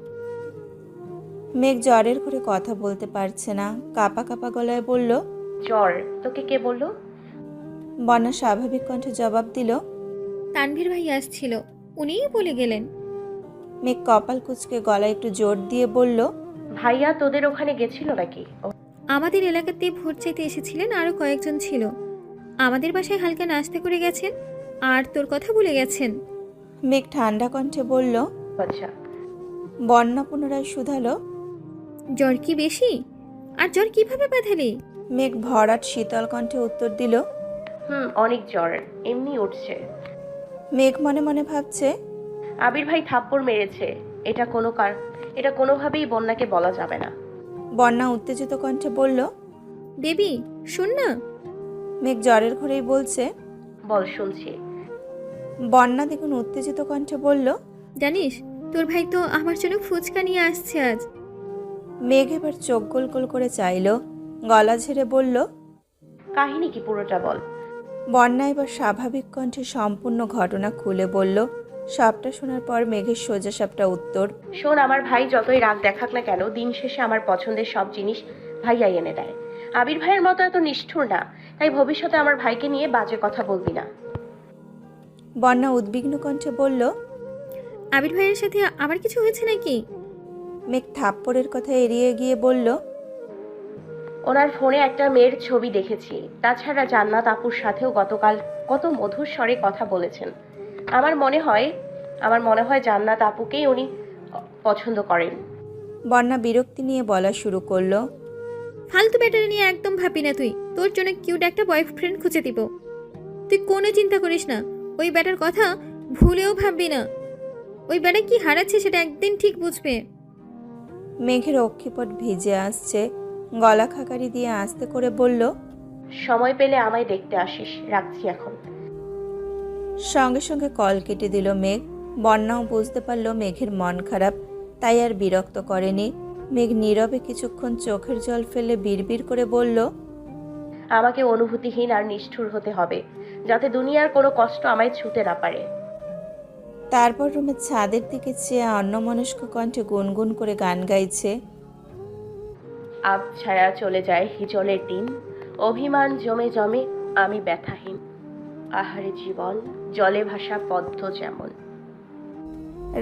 মেঘ জ্বরের ঘরে কথা বলতে পারছে না, কাঁপা কাঁপা গলায় বলল। জ্বর? তোকে কে বললো? বন্যা স্বাভাবিক কণ্ঠে জবাব দিল। তানভীর ভাই আসছিল, উনিই বলে গেলেন। মেঘ কপাল কুঁচকে গলায় একটু জোর দিয়ে বলল। ভাইয়া তোদের ওখানে গেছিল নাকি? আমাদের এলাকাতে ভোট চাইতে এসেছিলেন, আরও কয়েকজন ছিল। আমাদের বাসায় হালকা নাস্তা করে গেছেন, আর তোর কথা ভুলে গেছেন। মেঘ ঠান্ডা কণ্ঠে বলল। আচ্ছা। বন্যা পুনরায় শুধালো। জ্বর কি বেশি? আর জ্বর কিভাবে বাঁধালি? মেঘ ভরাট শীতল কণ্ঠে উত্তর দিল। অনেক জ্বর, এমনি উঠছে। মেঘ মনে মনে ভাবছে, আবির ভাই থাপ্পড় মেরেছে, এটা কোনোভাবেই বন্যাকে বলা যাবে না। বন্যা উত্তেজিত কণ্ঠে বলল। বেবি শোন না। মেঘ জ্বরের ঘরেই বলছে। বল, শুনছি। বন্যা দেখুন উত্তেজিত কণ্ঠে বলল। জানিস, তোর ভাই তো আমার জন্য ফুচকা নিয়ে আসছে আজ। মেঘ এবার চোখ গোল গোল করে চাইল, গলা ঝেড়ে বলল। কাহিনী কি পুরোটা বল। বন্যা এবার স্বাভাবিক কণ্ঠে সম্পূর্ণ ঘটনা খুলে বলল। সবটা শোনার পর মেঘের সোজাসাপটা উত্তর। শোন, আমার ভাই যতই রাগ দেখাক না কেন, দিন শেষে আমার পছন্দের সব জিনিস ভাইয়াই এনে দেয়। আবির ভাইয়ের মতো এত নিষ্ঠুর না, তাই ভবিষ্যতে আমার ভাইকে নিয়ে বাজে কথা বলবি না। বন্যা উদ্বিগ্ন কণ্ঠে বলল। আবির ভাইয়ের সাথে আবার কিছু হয়েছে নাকি? মেঘ থাপ্পড়ের কথা এড়িয়ে গিয়ে বলল। ওনার ফোনে একটা মেয়ের ছবি দেখেছি, তাছাড়া জান্নাত আপুর সাথেও গতকাল কত মধুর স্বরে কথা বলেছেন। আমার মনে হয় জান্নাত আপুকেই উনি পছন্দ করেন। বন্যা বিরক্তি নিয়ে বলা শুরু করলো। ফালতু ব্যাটারি নিয়ে একদম ভাবি না তুই। তোর জন্য কিউট একটা বয়ফ্রেন্ড খুঁজে দিব। তুই কোনো চিন্তা করিস না, ওই ব্যাটার কথা ভুলেও ভাববি না। ওই ব্যাটা কি হারাচ্ছে সেটা একদিন ঠিক বুঝবে। মেঘের অক্ষিপট ভিজে আসছে, গলা খাকারি দিয়ে আস্তে করে বলল। সময় পেলে আমায় দেখতে আসিস, রাখছি এখন। সঙ্গে সঙ্গে কল কেটে দিল মেঘ। বন্যাও বুঝতে পারল মেঘের মন খারাপ, তাই আর বিরক্ত করেনি। মেঘ নীরবে কিছুক্ষণ চোখের জল ফেলে বিড়বিড় করে বলল। আমাকে অনুভূতিহীন আর নিষ্ঠুর হতে হবে, যাতে দুনিয়ার কোনো কষ্ট আমায় ছুঁতে না পারে। তারপর রুমের ছাদের দিকে চেয়ে অন্যমনস্ক কণ্ঠে গুনগুন করে গান গাইছে। আব ছায়া চলে যায় হিজলের দিন, অভিমান জমে জমে আমি ব্যথাহীন। আহারে জীবন, জলে ভাসা পদ্ম যেমন।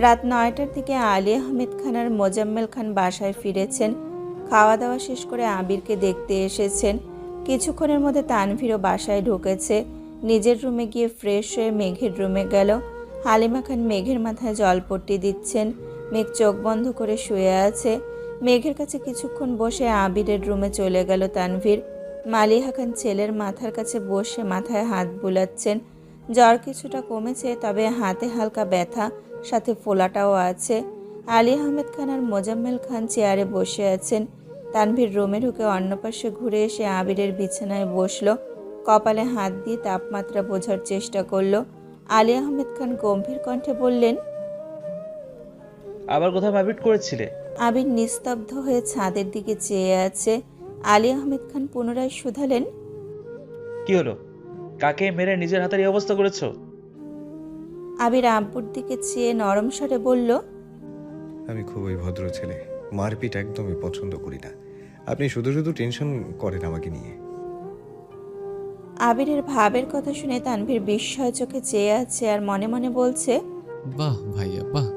রাত 9টার দিকে আলী আহমেদ খান আর মোজাম্মেল খান বাসায় ফিরেছেন। খাওয়া দাওয়া শেষ করে আবিরকে দেখতে এসেছেন। কিছুক্ষণের মধ্যে তানভীরও বাসায় ঢুকেছে। নিজের রুমে গিয়ে ফ্রেশ হয়ে মেঘের রুমে গেল। হালিমা খান মেঘের মাথায় জলপট্টি দিচ্ছেন। মেঘ চোখ বন্ধ করে শুয়ে আছে। মেঘের কাছে কিছুক্ষণ বসে আবিরের রুমে চলে গেল তানভীর। মালিহা খান ছেলের মাথার কাছে বসে মাথায় হাত বুলাচ্ছেন। জ্বর কিছুটা কমেছে, তবে হাতে হালকা ব্যথা, সাথে ফোলাটাও আছে। আলী আহমেদ খান আর মোজাম্মেল খান চেয়ারে বসে আছেন। তানভীর রুমে ঢুকে অন্য পাশে ঘুরে এসে আবিরের বিছানায় বসলো। কপালে হাত দিয়ে তাপমাত্রা বোঝার চেষ্টা করলো। আলী আহমেদ খান গম্ভীর কণ্ঠে বললেন। আবার কোথাও মারপিট করেছিলে? আবির নিস্তব্ধ হয়ে ছাদের দিকে চেয়ে আছে। আলী আহমেদ খান পুনরায় শুধালেন। কি হলো? কাকে মেরে নিজের হাতের এই অবস্থা করেছো? আবির আব্বুর দিকে চেয়ে নরম স্বরে বলল। আমি খুবই ভদ্র ছেলে, মারপিট একদমই পছন্দ করি না। আপনি শুধু শুধু টেনশন করেন আমাকে নিয়ে। আবিরের ভাবের কথা শুনে তানভীর বিস্ময় চোখে চেয়ে আছে আর মনে মনে বলছে। বাহ ভাইয়া বাহ,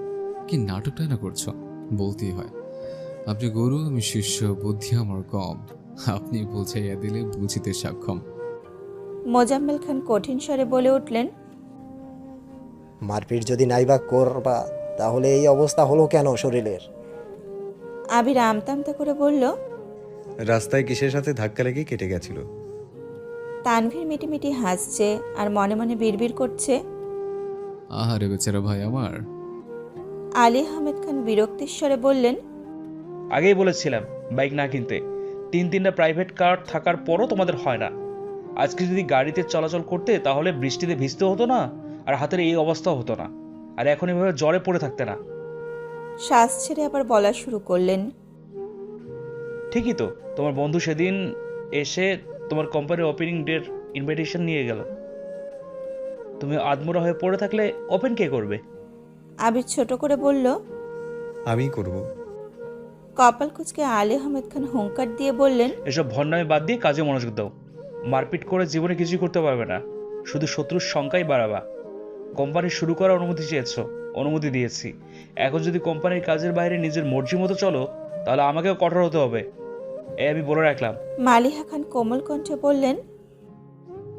কি নাটকটাই না করছো, বলতেই হয়। আপনি গরু, আমি শিষ্য, বুদ্ধি আমার কম, আপনি বোঝাইয়া দিলে বুঝিতে সক্ষম। মোজাম্মেল খান কঠিন স্বরে বলে উঠলেন। মারপিট যদি নাইবা করবা তাহলে এই অবস্থা হলো কেন শরীরের? আবির আমতামতা করে বলল। রাস্তায় কিসের সাথে ধাক্কা লেগে কেটে গেছিল। তানভীর মিটিমিটি হাসছে আর মনে মনে বিড়বিড় করছে। আহারে বেচারা ভাই আমার। আলী আহমেদ খান বিরক্তির স্বরে বললেন। আগেই বলেছিলাম বাইক না কিনতে। 3-3টা প্রাইভেট কার থাকার পরও তোমাদের হয় না। আজকে যদি গাড়িতে চলাচল করতে তাহলে বৃষ্টিতে ভিজতে হতো না, আর হাতের এই অবস্থাও হতো না, আর এখন এভাবে জ্বরে পড়ে থাকতে না। শ্বাস ছেড়ে আবার বলা শুরু করলেন। ঠিকই তো, তোমার বন্ধু সেদিন এসে তোমার কোম্পানির ওপেনিং ডের ইনভাইটেশন নিয়ে গেল। তুমি আদমোরা হয়ে পড়ে থাকলে ওপেন কে করবে? আবির ছোট করে বলল, আমি করব। কপাল কুঁচকে আলী আহমেদ খান হুঙ্কার দিয়ে বললেন, এসব ভণ্ডামি বাদ দিয়ে কাজে মনোযোগ দাও। মারপিট করে জীবনে কিছুই করতে পারবে না, শুধু শত্রুর সংখ্যাই বাড়াবা। কোম্পানি শুরু করার অনুমতি চেয়েছো, অনুমতি দিয়েছি। এখন যদি কোম্পানির কাজের বাইরে নিজের মর্জি মতো চলো তাহলে আমাকেও কঠোর হতে হবে, এই আমি বলে রাখলাম। মালিহা খান কোমল কণ্ঠে বললেন,